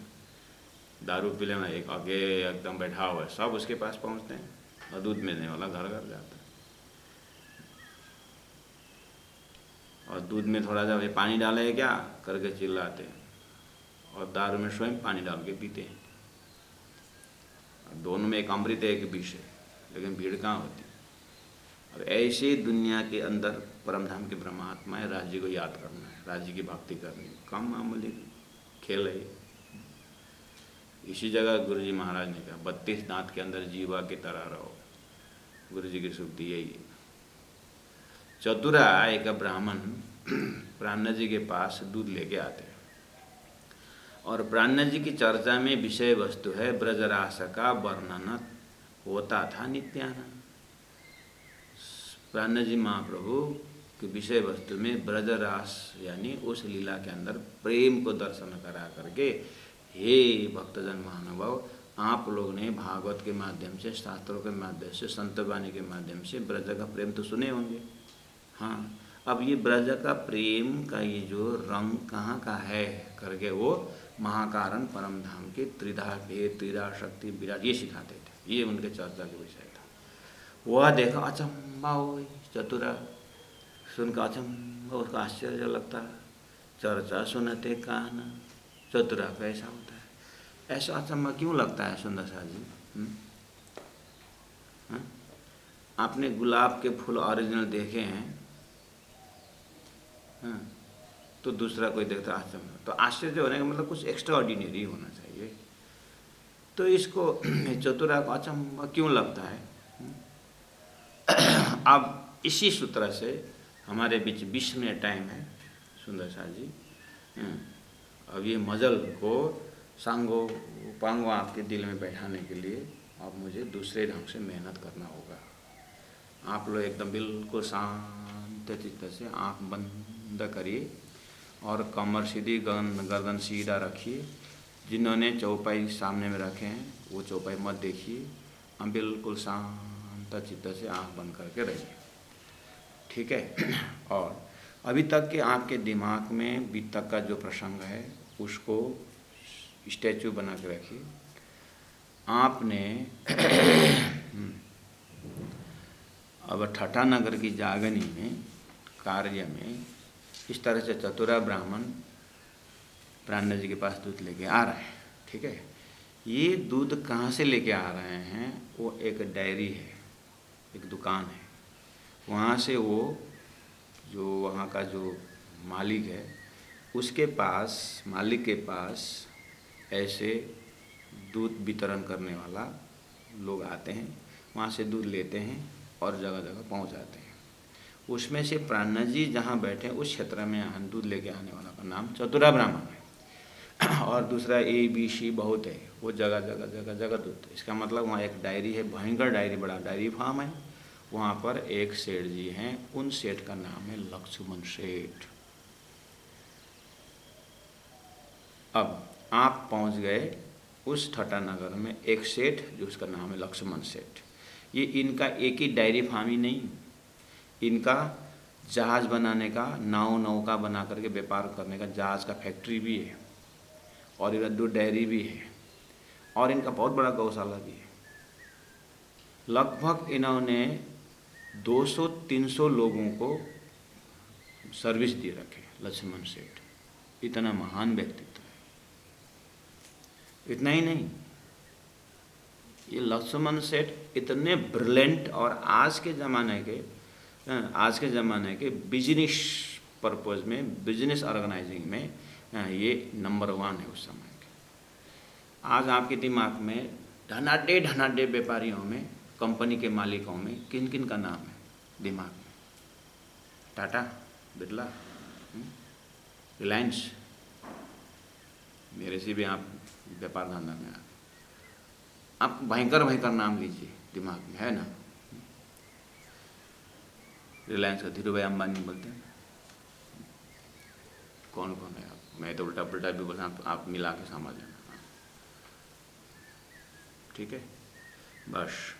दारू पीने वाला एक आगे एकदम बैठा हुआ है, सब उसके पास पहुंचते हैं, और दूध बेचने वाला घर घर जाता है। और दूध में थोड़ा सा पानी डाले है क्या करके चिल्लाते हैं, और दारू में स्वयं पानी डाल के पीते हैं। दोनों में एक अमृत है एक विष है, लेकिन भीड़ कहाँ होती। और ऐसे दुनिया के अंदर परमधाम के ब्रह्मात्मा है, राज्य को याद करना है, राज्य की भक्ति करनी है, कम मामूली खेल है। इसी जगह गुरु जी महाराज ने कहा 32 दांत के अंदर जीवा की तरह रहो। गुरु जी की सूक्ति यही है। चतुरा एक ब्राह्मण प्राणनाथ जी के पास दूध लेके आते हैं, और प्राणनाथ जी की चर्चा में विषय वस्तु है ब्रजरास का वर्णन होता था नित्यानंद। प्राणनाथ जी महाप्रभु के विषय वस्तु में ब्रजरास यानी उस लीला के अंदर प्रेम को दर्शन करा करके, हे भक्तजन महानुभाव, आप लोग ने भागवत के माध्यम से, शास्त्रों के माध्यम से, संतवाणी के माध्यम से ब्रज का प्रेम तो सुने होंगे। हाँ, अब ये ब्रज का प्रेम का ये जो रंग कहाँ का है करके वो महाकारण परम धाम के त्रिधा भेद त्रिधा शक्ति विराट ये सिखाते थे। ये उनके चर्चा के विषय था। वह देखा अचंबा हो, चतुरा सुनकर अचंबा, उसका आश्चर्य लगता है। चर्चा सुनते कान, चतुरा का ऐसा होता है। ऐसा अचंबा क्यों लगता है सुंदर सा जी? आपने गुलाब के फूल ओरिजिनल देखे हैं? हाँ, तो दूसरा कोई देखता आश्चर्य, तो आश्चर्य होने का मतलब कुछ एक्स्ट्रा ऑर्डिनरी होना चाहिए। तो इसको चतुरा को अचंबा क्यों लगता है? अब इसी सूत्र से हमारे बीच 20 मिनट टाइम है सुंदर सा जी। अब ये मजल को सांगो पांगो आपके दिल में बैठाने के लिए अब मुझे दूसरे ढंग से मेहनत करना होगा। आप लोग एकदम बिल्कुल शांत चित्त से आँख बंद करिए और कमर सीधी, गर्दन सीधा रखिए। जिन्होंने चौपाई सामने में रखे हैं वो चौपाई मत देखिए, हम बिल्कुल शांत चित्त से आँख बंद करके रहिए, ठीक है। और अभी तक के आपके दिमाग में अभी तक का जो प्रसंग है उसको स्टैचू बना के रखिए। आपने अब ठट्टा नगर की जागनी में कार्य में इस तरह से चतुरा ब्राह्मण प्राणनाथ जी के पास दूध लेके आ रहे हैं, ठीक है। ये दूध कहाँ से लेके आ रहे हैं? वो एक डायरी है, एक दुकान है, वहाँ से वो जो वहाँ का जो मालिक है उसके पास, मालिक के पास ऐसे दूध वितरण करने वाला लोग आते हैं, वहाँ से दूध लेते हैं और जगह जगह पहुँचाते हैं। उसमें से प्राणनाथ जी जहाँ बैठे उस क्षेत्र में दूध लेके आने वाला का नाम चतुरा ब्राह्मण है। और दूसरा ABC बहुत है, वो जगह जगह जगह जगह दूध। इसका मतलब वहाँ एक डायरी है, भयंकर डायरी, बड़ा डायरी फार्म है। वहाँ पर एक सेठ जी हैं, उन सेठ का नाम है लक्ष्मण सेठ। अब आप पहुँच गए उस ठट्टा नगर में एक सेठ जो उसका नाम है लक्ष्मण सेठ। ये इनका एक ही डायरी फार्म ही नहीं, इनका जहाज़ बनाने का, नौका बना करके व्यापार करने का जहाज़ का फैक्ट्री भी है, और इधर 2 डायरी भी है, और इनका बहुत बड़ा गौशाला भी है। लगभग इन्होंने 200-300 लोगों को सर्विस दे रखे लक्ष्मण सेठ। इतना महान व्यक्तित्व है। इतना ही नहीं, ये लक्ष्मण सेठ इतने ब्रिलियंट और आज के ज़माने के बिजनेस पर्पज़ में, बिजनेस ऑर्गेनाइजिंग में ये नंबर 1 है उस समय के। आज आपके दिमाग में धनाढ्य व्यापारियों में, कंपनी के मालिकों में किन किन का नाम है दिमाग में? टाटा, बिरला, रिलायंस, मेरे से भी आप व्यापार धंधा में आप भयंकर नाम लीजिए दिमाग में, है ना? रिलायंस का धीरू भाई अंबानी बोलते हैं। कौन कौन है? आप, मैं तो उल्टा पुल्टा भी बोला, आप मिला के समझ लेना, ठीक है? बस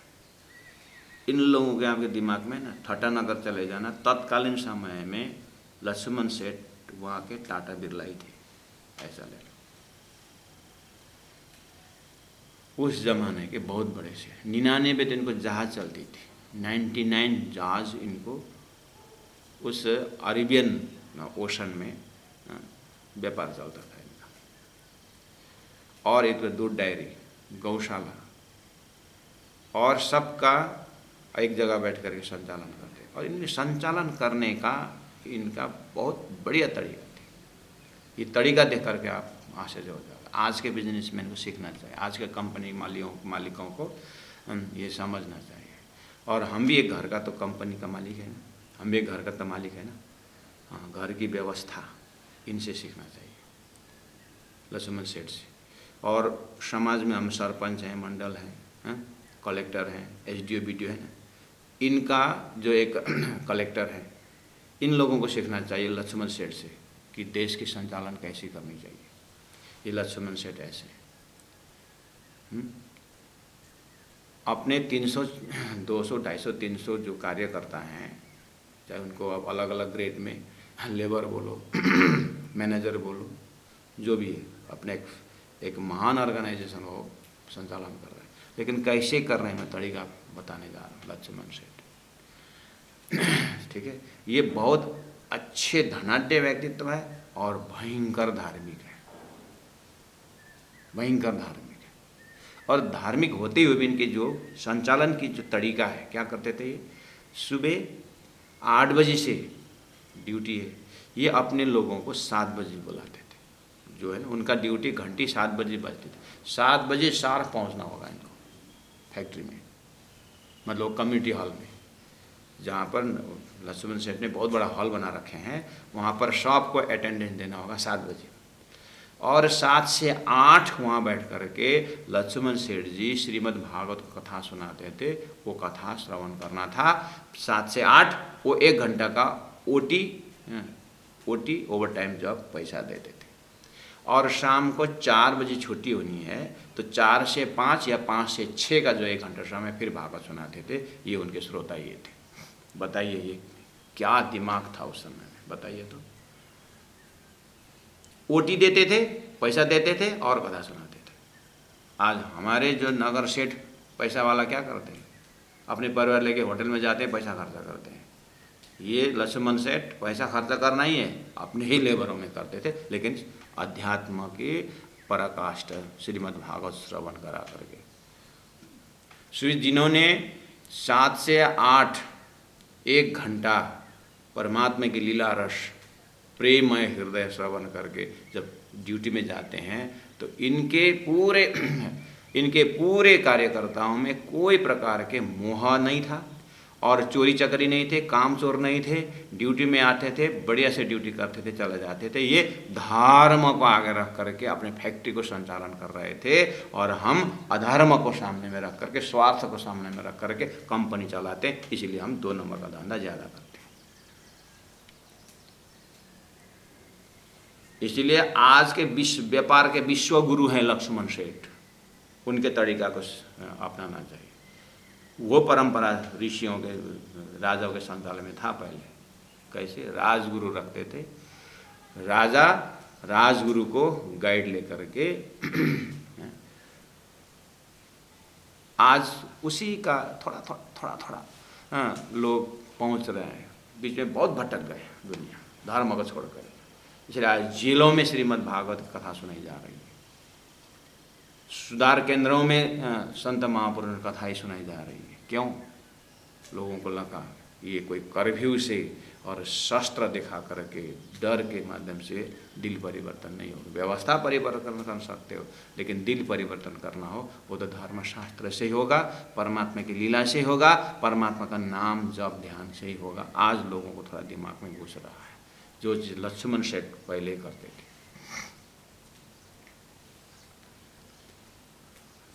इन लोगों के आपके दिमाग में ना ठटन अगर चले जाना, तत्कालीन समय में लक्ष्मण सेठ वहाँ के टाटा बिरला ही थे, ऐसा ले लो। उस जमाने के बहुत बड़े से 99 तो इनको जहाज़ चलती थी, 99 जहाज़ इनको उस अरेबियन ओशन में व्यापार चलता था इनका। और एक तो दूध डेयरी, गौशाला, और सबका एक जगह बैठ करके संचालन करते। और इनमें संचालन करने का इनका बहुत बढ़िया तरीका थी। ये तरीका देख करके आप आश्चर्य हो जाओगे। आज के बिजनेसमैन को सीखना चाहिए, आज के कंपनी मालिकों को ये समझना चाहिए। और हम भी एक घर का तो कंपनी का मालिक है ना, हम भी एक घर का तो मालिक है ना। हाँ, घर की व्यवस्था इनसे सीखना चाहिए, लक्ष्मण सेठ से। और समाज में हम सरपंच हैं, मंडल हैं, कलेक्टर हैं, एसडीओ बीडीओ है ना, इनका जो एक कलेक्टर है, इन लोगों को सीखना चाहिए लक्ष्मण सेठ से कि देश की संचालन कैसी करनी चाहिए। ये लक्ष्मण सेठ ऐसे अपने 300, 200, 250, 300 जो कार्यकर्ता हैं, चाहे उनको आप अलग अलग ग्रेड में लेबर बोलो मैनेजर बोलो, जो भी है, अपने एक महान ऑर्गेनाइजेशन हो संचालन कर रहे हैं। लेकिन कैसे कर रहे हैं मैं तरीका बताने जा रहा हूँ, लक्ष्मण सेठ, ठीक है? ये बहुत अच्छे धनाढ्य व्यक्तित्व है और भयंकर धार्मिक है, भयंकर धार्मिक है। और धार्मिक होते हुए भी इनके जो संचालन की जो तरीका है, क्या करते थे ये? सुबह 8 बजे से ड्यूटी है, ये अपने लोगों को 7 बजे बुलाते थे, जो है ना उनका ड्यूटी घंटी 7 बजे बजती थी। 7 बजे शार्प पहुंचना होगा इनको फैक्ट्री में, मतलब कम्युनिटी हॉल में, जहाँ पर लक्ष्मण सेठ ने बहुत बड़ा हॉल बना रखे हैं, वहाँ पर सबको अटेंडेंस देना होगा 7 बजे। और 7 से 8 वहाँ बैठ कर के लक्ष्मण सेठ जी श्रीमद् भागवत कथा सुनाते थे, वो कथा श्रवण करना था। 7 से 8 वो 1 घंटा का ओटी ओवर टाइम जॉब पैसा देते थे। और शाम को 4 बजे छुट्टी होनी है तो 4 से 5 या 5 से 6 का जो 1 घंटा समय फिर भागवत सुनाते थे। ये उनके श्रोता ये थे। बताइए ये क्या दिमाग था उस समय में, बताइए तो। ओटी देते थे, पैसा देते थे और कथा सुनाते थे। आज हमारे जो नगर सेठ पैसा वाला क्या करते हैं? अपने परिवार लेके होटल में जाते हैं, पैसा खर्चा करते हैं। ये लक्ष्मण सेठ पैसा खर्चा करना ही है, अपने ही लेबरों में करते थे, लेकिन अध्यात्म की पराकाष्ठ श्रीमद् भागवत श्रवण करा करके। श्री जिन्होंने 7 से 8 1 घंटा परमात्मा की लीला रस प्रेममय हृदय श्रवण करके जब ड्यूटी में जाते हैं तो इनके पूरे कार्यकर्ताओं में कोई प्रकार के मोह नहीं था और चोरी चकरी नहीं थे, काम चोर नहीं थे। ड्यूटी में आते थे, बढ़िया से ड्यूटी करते थे, चले जाते थे। ये धर्म को आगे रख करके अपने फैक्ट्री को संचालन कर रहे थे और हम अधर्म को सामने में रख करके, स्वार्थ को सामने में रख करके कंपनी चलाते हैं। इसीलिए हम 2 नंबर का धंधा ज़्यादा करते हैं। इसीलिए आज के व्यापार के विश्व गुरु हैं लक्ष्मण सेठ। उनके तरीका को अपनाना चाहिए। वो परंपरा ऋषियों के, राजाओं के संचालन में था पहले। कैसे? राजगुरु रखते थे, राजा राजगुरु को गाइड लेकर के आज उसी का थोड़ा लोग पहुंच रहे हैं। बीच में बहुत भटक गए दुनिया धर्म को छोड़कर। इसलिए आज जेलों में श्रीमद् भागवत कथा सुनाई जा रही है, सुधार केंद्रों में संत महापुरुष कथा ही सुनाई जा रही है। क्यों? लोगों को लगा ये कोई कर्फ्यू से और शस्त्र दिखा करके डर के माध्यम से दिल परिवर्तन नहीं होगा। व्यवस्था परिवर्तन कर सकते हो, लेकिन दिल परिवर्तन करना हो वो तो धर्मशास्त्र से ही होगा, परमात्मा की लीला से होगा, परमात्मा का नाम जप ध्यान से ही होगा। आज लोगों को थोड़ा दिमाग में घुस रहा है, जो लक्ष्मण सेठ पहले करते थे।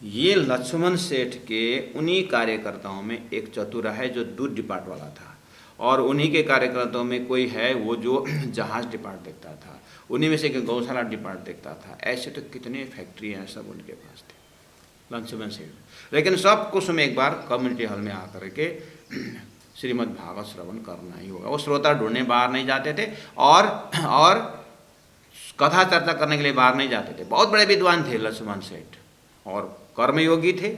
ये लक्ष्मण सेठ के उन्हीं कार्यकर्ताओं में एक चतुरा है जो दूध डिपार्ट वाला था, और उन्हीं के कार्यकर्ताओं में कोई है वो जो जहाज डिपार्ट देखता था, उन्हीं में से एक गौशाला डिपार्ट देखता था। ऐसे तो कितने फैक्ट्री हैं सब उनके पास थे लक्ष्मण सेठ। लेकिन सब कुछ में एक बार कम्युनिटी हॉल में आकर के श्रीमद् भागवत श्रवण करना ही होगा। वो श्रोता ढूंढने बाहर नहीं जाते थे और कथा चर्चा करने के लिए बाहर नहीं जाते थे। बहुत बड़े विद्वान थे लक्ष्मण सेठ, और कर्मयोगी थे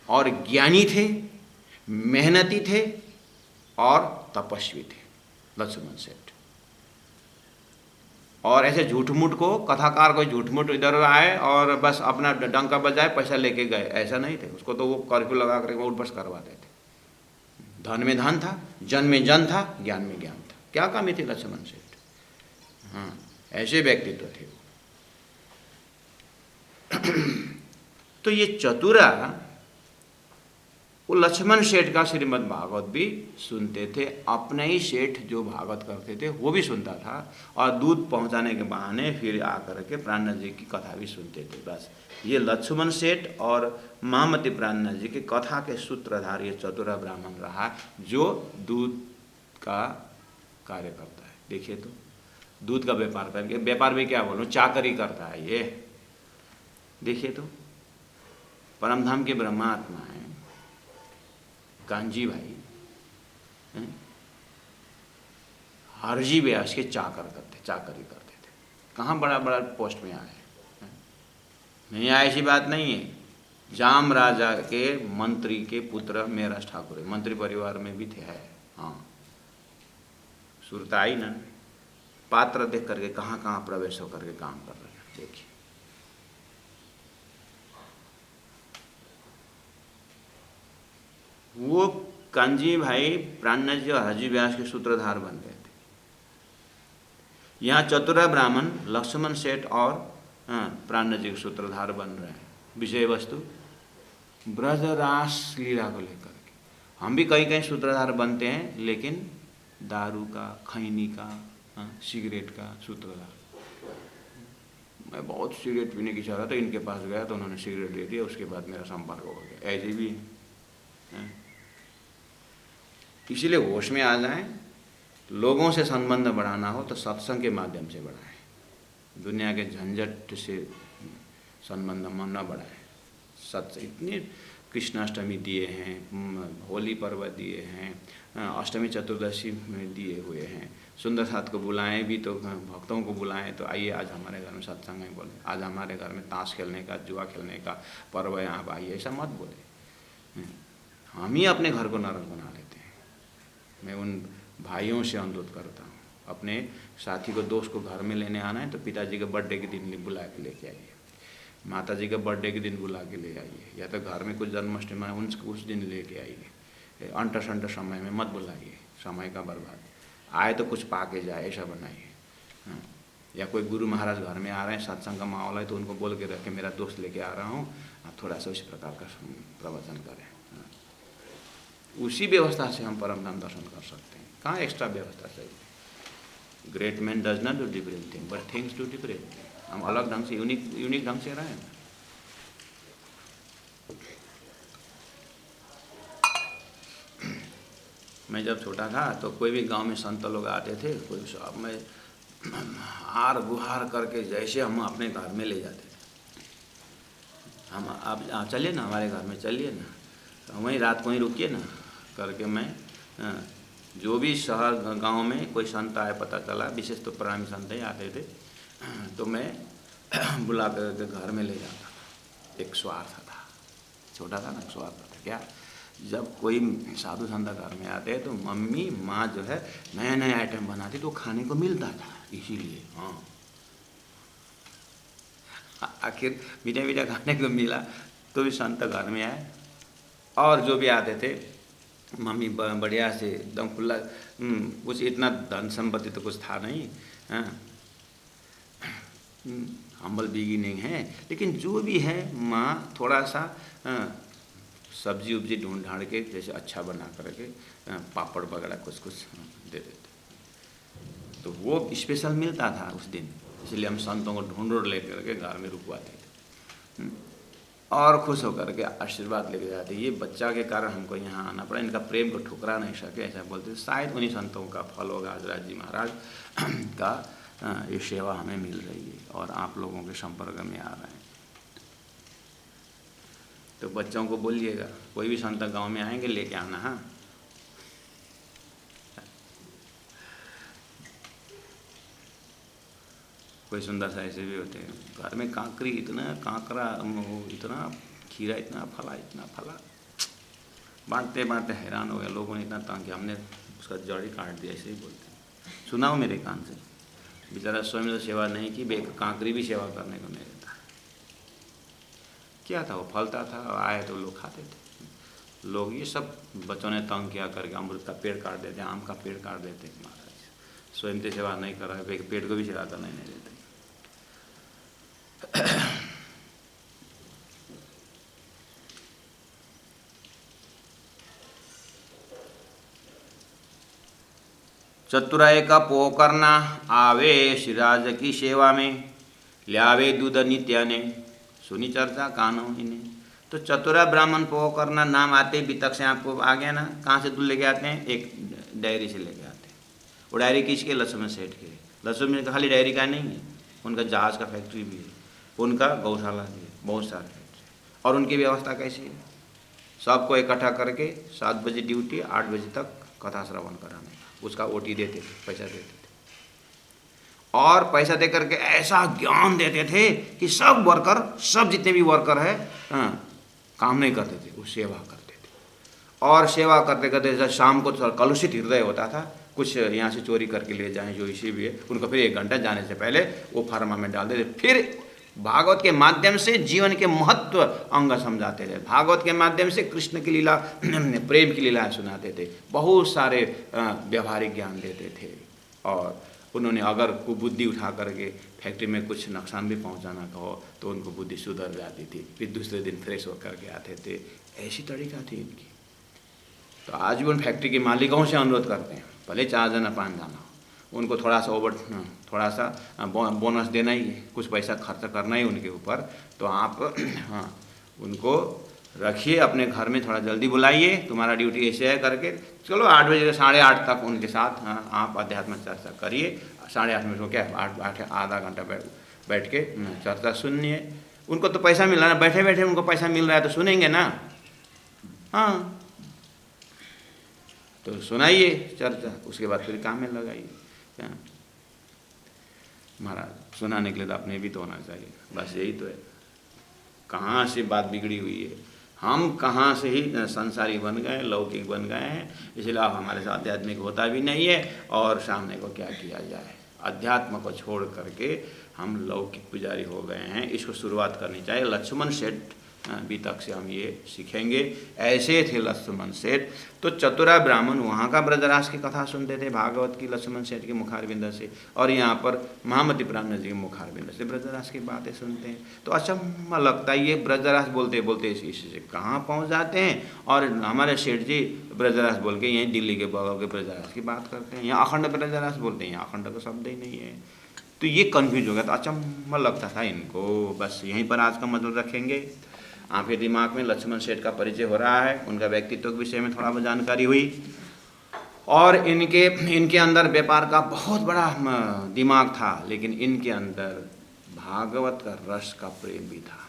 और ज्ञानी थे, मेहनती थे और तपस्वी थे लक्ष्मण सेठ। और ऐसे झूठ मूठ को कथाकार कोई झूठ मूठ इधर आए और बस अपना डंका बजाए पैसा लेके गए, ऐसा नहीं थे। उसको तो वो कर्फ्यू लगा करके उठ बस करवाते थे। धन में धन था, जन में जन था, ज्ञान में ज्ञान था। क्या कमी थी लक्ष्मण सेठ? हाँ, ऐसे व्यक्तित्व थे वो। तो ये चतुरा वो लक्ष्मण सेठ का श्रीमद् भागवत भी सुनते थे। अपने ही सेठ जो भागवत करते थे वो भी सुनता था, और दूध पहुंचाने के बहाने फिर आकर के प्राणनाथ जी की कथा भी सुनते थे। बस ये लक्ष्मण सेठ और महामती प्राणनाथ जी की कथा के सूत्रधार ये चतुरा ब्राह्मण रहा, जो दूध का कार्य करता है। देखिए तो दूध का व्यापार करके, व्यापार भी क्या बोलूँ, चाकरी करता है ये। देखिए तो परमधाम के ब्रह्मात्मा है कांजी भाई, हरजी व्यास के चाकरी करते थे। कहाँ बड़ा बड़ा पोस्ट में आए, नहीं आए ऐसी बात नहीं है। जाम राजा के मंत्री के पुत्र मेराज ठाकुर मंत्री परिवार में भी थे, है। हाँ, सुरताई ना पात्र देख करके कहाँ कहाँ प्रवेश होकर के काम कर रहे हैं। देखिए वो कांजी भाई प्राणनाथ जी और हरजी व्यास के सूत्रधार बन गए थे। यहाँ चतुरा ब्राह्मण लक्ष्मण सेठ और प्राणनाथ जी के सूत्रधार बन रहे हैं। विषय वस्तु ब्रजरास लीला को लेकर के हम भी कहीं कहीं सूत्रधार बनते हैं, लेकिन दारू का, खैनी का, सिगरेट का सूत्रधार। मैं बहुत सिगरेट पीने की चाह रहा था, इनके पास गया तो उन्होंने सिगरेट दे दिया, उसके बाद मेरा संपर्क हो गया। ऐसे भी इसीलिए होश में आ जाएं। लोगों से संबंध बढ़ाना हो तो सत्संग के माध्यम से बढ़ाएं, दुनिया के झंझट से संबंध न बढ़ाएं। सत्संग इतनी कृष्णाष्टमी दिए हैं, होली पर्व दिए हैं, अष्टमी चतुर्दशी में दिए हुए हैं। सुंदर साथ को बुलाएं भी तो, भक्तों को बुलाएं तो आइए आज हमारे घर में सत्संग है, बोले आज हमारे घर में ताश खेलने का, जुआ खेलने का पर्व है, आप आइए, ऐसा मत बोले। हम ही अपने घर को नरक बना लेते हैं। मैं उन भाइयों से अनुरोध करता हूँ, अपने साथी को, दोस्त को घर में लेने आना है तो पिताजी के बर्थडे के दिन बुला के लेके आइए, माता जी के बर्थडे के दिन बुला के ले आइए, या तो घर में कुछ जन्माष्टमी है उस दिन लेके आइए। अंटर शंटर समय में मत बुलाइए, समय का बर्बाद। आए तो कुछ पा के जाए, ऐसा बनाइए। हाँ, या कोई गुरु महाराज घर में आ रहे हैं, सत्संग का माहौल है, तो उनको बोल के रखे मेरा दोस्त लेके आ रहा हूँ, आप थोड़ा सा उसी प्रकार का प्रवचन करें। उसी व्यवस्था से हम परमधाम दर्शन कर सकते हैं। कहाँ एक्स्ट्रा व्यवस्था चाहिए? Great man does not do different thing but things do different. हम अलग ढंग से, यूनिक ढंग से रहें। मैं जब छोटा था तो कोई भी गांव में संत लोग आते थे, कोई सब में हार गुहार करके जैसे हम अपने घर में ले जाते थे। हम आप चलिए ना हमारे घर में, चलिए ना, तो वहीं रात को ही रुकिए ना करके मैं, जो भी शहर गांव में कोई संत आए पता चला, विशेष तो प्राणी संत ही आते थे, तो मैं बुला कर घर में ले जाता था। एक स्वार्थ था, छोटा था ना, स्वार्थ था। क्या, जब कोई साधु संत घर में आते तो मम्मी माँ जो है नया नया आइटम बनाती तो खाने को मिलता था, इसीलिए। हाँ, आखिर मीठा मीठा खाने को मिला तो भी संत घर में आए। और जो भी आते थे मम्मी बढ़िया से एकदम खुला, कुछ इतना धन संपत्ति तो कुछ था नहीं, हाँ, हम्बल बिगिनिंग है, लेकिन जो भी है माँ थोड़ा सा सब्जी उब्जी ढूंढ ढांड के जैसे अच्छा बना करके पापड़ वगैरह कुछ कुछ दे देते, तो वो स्पेशल मिलता था उस दिन, इसलिए हम संतों को ढूंढ ले करके घर में रुकवाते थे और खुश होकर के आशीर्वाद लेके जाते। ये बच्चा के कारण हमको यहाँ आना पड़ा, इनका प्रेम को ठुकरा नहीं सके, ऐसा बोलते। शायद उन्हीं संतों का फल होगा हजरत जी महाराज का ये सेवा हमें मिल रही है और आप लोगों के संपर्क में आ रहे हैं। तो बच्चों को बोलिएगा कोई भी संत गांव में आएंगे लेके आना। हाँ, कोई सुंदर सा ऐसे भी होते हैं घर में, कांकरी इतना कांकरा, इतना खीरा इतना फला, बांटते बांटते हैरान हो गया। लोगों ने इतना तंग किया, हमने उसका जड़ ही काट दिया, ऐसे ही बोलते हैं। सुनाओ मेरे कान से, बेचारा स्वयं तो सेवा नहीं की, कांकरी भी सेवा करने को नहीं देता। क्या था, वो फलता था और आए तो लोग खाते थे। लोग ये सब बच्चों ने तंग किया करके अमरूद का पेड़ काट देते, आम का पेड़ काट देते। महाराज स्वयं तो सेवा नहीं कर रहा है, पेड़ को भी सेवा करने नहीं देते। चतुराई का पोह करना, आवे सिराज की सेवा में, ल्यावे दूध नित्य ने, सुनी चर्चा कानो इन्हें। तो चतुरा ब्राह्मण पोह करना, नाम आते ही तक से आपको आ गया ना। कहाँ से दूध लेके आते हैं? एक डायरी से लेके आते हैं। वो डायरी किसके? लक्ष्मण सेठ के। लक्ष्मण का खाली डायरी का नहीं है, उनका जहाज का फैक्ट्री भी है, उनका गौशाला भी है, बहुत सारे फैक्ट्री। और उनकी व्यवस्था कैसी है? सबको इकट्ठा करके 7 बजे ड्यूटी, 8 बजे तक कथा श्रवण कराने, उसका ओटी देते थे, पैसा देते थे। और पैसा दे करके ऐसा ज्ञान देते थे कि सब वर्कर, सब जितने भी वर्कर है काम नहीं करते थे, वो सेवा करते थे। और सेवा करते करते शाम को थोड़ा कलुषित हृदय होता था, कुछ यहाँ से चोरी करके ले जाएं जो इसी भी है, उनको फिर 1 घंटा जाने से पहले वो फार्मा में डाल देते। फिर भागवत के माध्यम से जीवन के महत्व अंग समझाते थे, भागवत के माध्यम से कृष्ण की लीला, प्रेम की लीला सुनाते थे, बहुत सारे व्यवहारिक ज्ञान देते थे। और उन्होंने अगर कुबुद्धि उठा करके फैक्ट्री में कुछ नुकसान भी पहुंचाना कहो तो उनको बुद्धि सुधर जाती थी, फिर दूसरे दिन फ्रेश होकर के आते थे। ऐसी तरीका थी इनकी। तो आज भी उन फैक्ट्री के मालिकों से अनुरोध करते हैं, भले 4 जना 5 जना, उनको थोड़ा सा बोनस देना ही है, कुछ पैसा खर्च करना ही उनके ऊपर। तो आप उनको रखिए अपने घर में, थोड़ा जल्दी बुलाइए, तुम्हारा ड्यूटी ऐसे है करके। चलो 8 बजे से 8:30 तक उनके साथ आप अध्यात्म चर्चा करिए। 8:30 में उसको क्या 8 आधा घंटा बैठ के चर्चा सुनिए। उनको तो पैसा मिल रहा है, बैठे बैठे उनको पैसा मिल रहा है तो सुनेंगे ना। हाँ, तो सुनाइए चर्चा, उसके बाद फिर काम में लगाइए। महाराज सुनाने के लिए तो अपने भी तो होना चाहिए, बस यही तो है। कहाँ से बात बिगड़ी हुई है, हम कहाँ से ही संसारी बन गए, लौकिक बन गए हैं। इसलिए अब हमारे साथ आध्यात्मिक होता भी नहीं है और सामने को क्या किया जाए, अध्यात्म को छोड़ करके हम लौकिक पुजारी हो गए हैं। इसको शुरुआत करनी चाहिए। लक्ष्मण सेठ भी तक से हम ये सीखेंगे। ऐसे थे लक्ष्मण सेठ। तो चतुरा ब्राह्मण वहाँ का ब्रजराज की कथा सुनते थे भागवत की, लक्ष्मण सेठ के मुखारबिंद से, और यहाँ पर महामती प्राण जी के मुखारबिंद से ब्रजराज की बातें सुनते हैं। तो अचम्भा लगता है, ये ब्रजराज बोलते बोलते इसी कहाँ पहुँच जाते हैं। और हमारे सेठ जी ब्रजराज बोल के यहीं दिल्ली के बगल के ब्रजराज की बात करते हैं, यहाँ अखंड ब्रजराज बोलते हैं, यहाँ अखंड का शब्द ही नहीं है। तो ये कन्फ्यूज हो गया। तो अचम्भा लगता था इनको। बस यहीं पर आज का मतलब रखेंगे। आपके दिमाग में लक्ष्मण सेठ का परिचय हो रहा है, उनका व्यक्तित्व के विषय में थोड़ा बहुत जानकारी हुई, और इनके अंदर व्यापार का बहुत बड़ा दिमाग था, लेकिन इनके अंदर भागवत का रस का प्रेम भी था।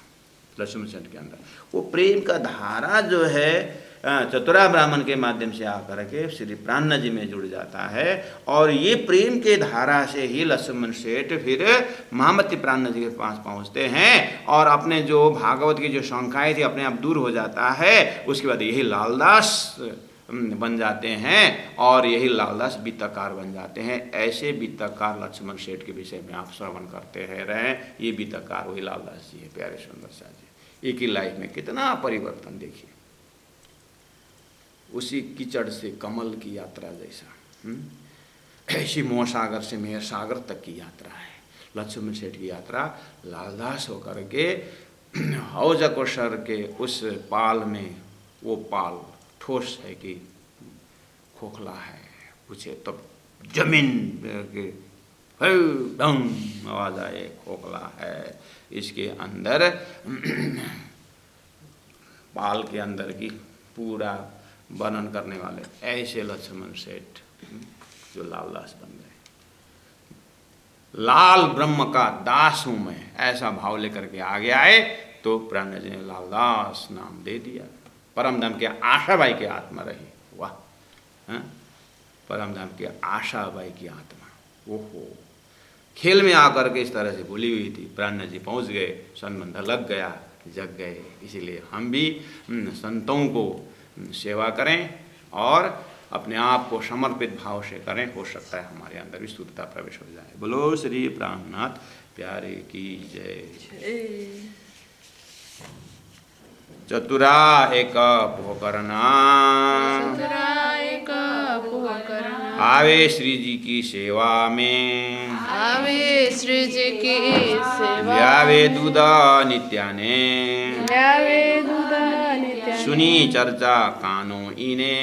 लक्ष्मण सेठ के अंदर वो प्रेम का धारा जो है चतुरा ब्राह्मण के माध्यम से आकर के श्री प्राण जी में जुड़ जाता है। और ये प्रेम के धारा से ही लक्ष्मण सेठ फिर महामती प्राण जी के पास पहुंचते हैं, और अपने जो भागवत की जो शंकाएं थी अपने आप दूर हो जाता है। उसके बाद यही लालदास बन जाते हैं, और यही लालदास बीतकार बन जाते हैं। ऐसे बीतकार लक्ष्मण सेठ के विषय में आप श्रवण करते रहे हैं। ये बीतकार वही लालदास जी है, प्यारे सुंदर शाह जी। एक ही लाइफ में कितना परिवर्तन देखिए। उसी कीचड़ से कमल की यात्रा जैसा। ऐसी मोह सागर से मेहर सागर तक की यात्रा है लक्ष्मण सेठ की यात्रा। लालदास होकर के हौज कोशर के उस पाल में, वो पाल ठोस है कि खोखला है, पूछे तो जमीन के आवाज आए, खोखला है। इसके अंदर पाल के अंदर की पूरा वर्णन करने वाले ऐसे लक्ष्मण सेठ जो लालदास बन गए। लाल ब्रह्म का दास हूं मैं, ऐसा भाव लेकर के आगे आए तो प्राण जी ने लालदास नाम दे दिया। परम धाम के आशाबाई की आत्मा रही। वाह, परम धाम की आशाबाई की आत्मा, ओहो, खेल में आकर के इस तरह से भूली हुई थी। प्राण जी पहुंच गए, संबंध लग गया, जग गए। इसीलिए हम भी संतों को सेवा करें और अपने आप को समर्पित भाव से करें। हो सकता है हमारे अंदर भी शुद्धता प्रवेश हो जाए। बोलो श्री प्राणनाथ प्यारे की जय। चतुरा एक पोकरना, आवे श्री जी की सेवा में,
आवे श्री जी की सेवा,
ल्यावे दूध नित्याने,
ल्यावे दूध नित्याने,
सुनी चर्चा कानो इने,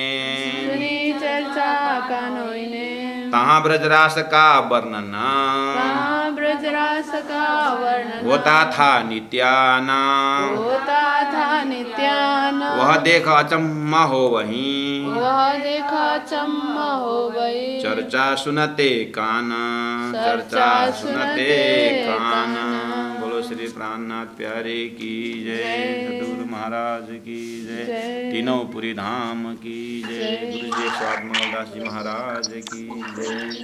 सुनी चर्चा कानो इने,
तहाँ ब्रजरास का वर्णन,
तहाँ ब्रजरास का वर्णन,
होता था नित्याना,
होता था नित्याना,
वह देख अचम्मा हो वहीं,
वह देखा अचम्मा हो गई।
चर्चा सुनते काना, चर्चा सुनते काना। बोलो श्री प्राणनाथ प्यारे की जय। सतगुरु महाराज की जय। तीनों पुरी धाम की जय। गुरु जी स्वात्मदास जी महाराज की जय।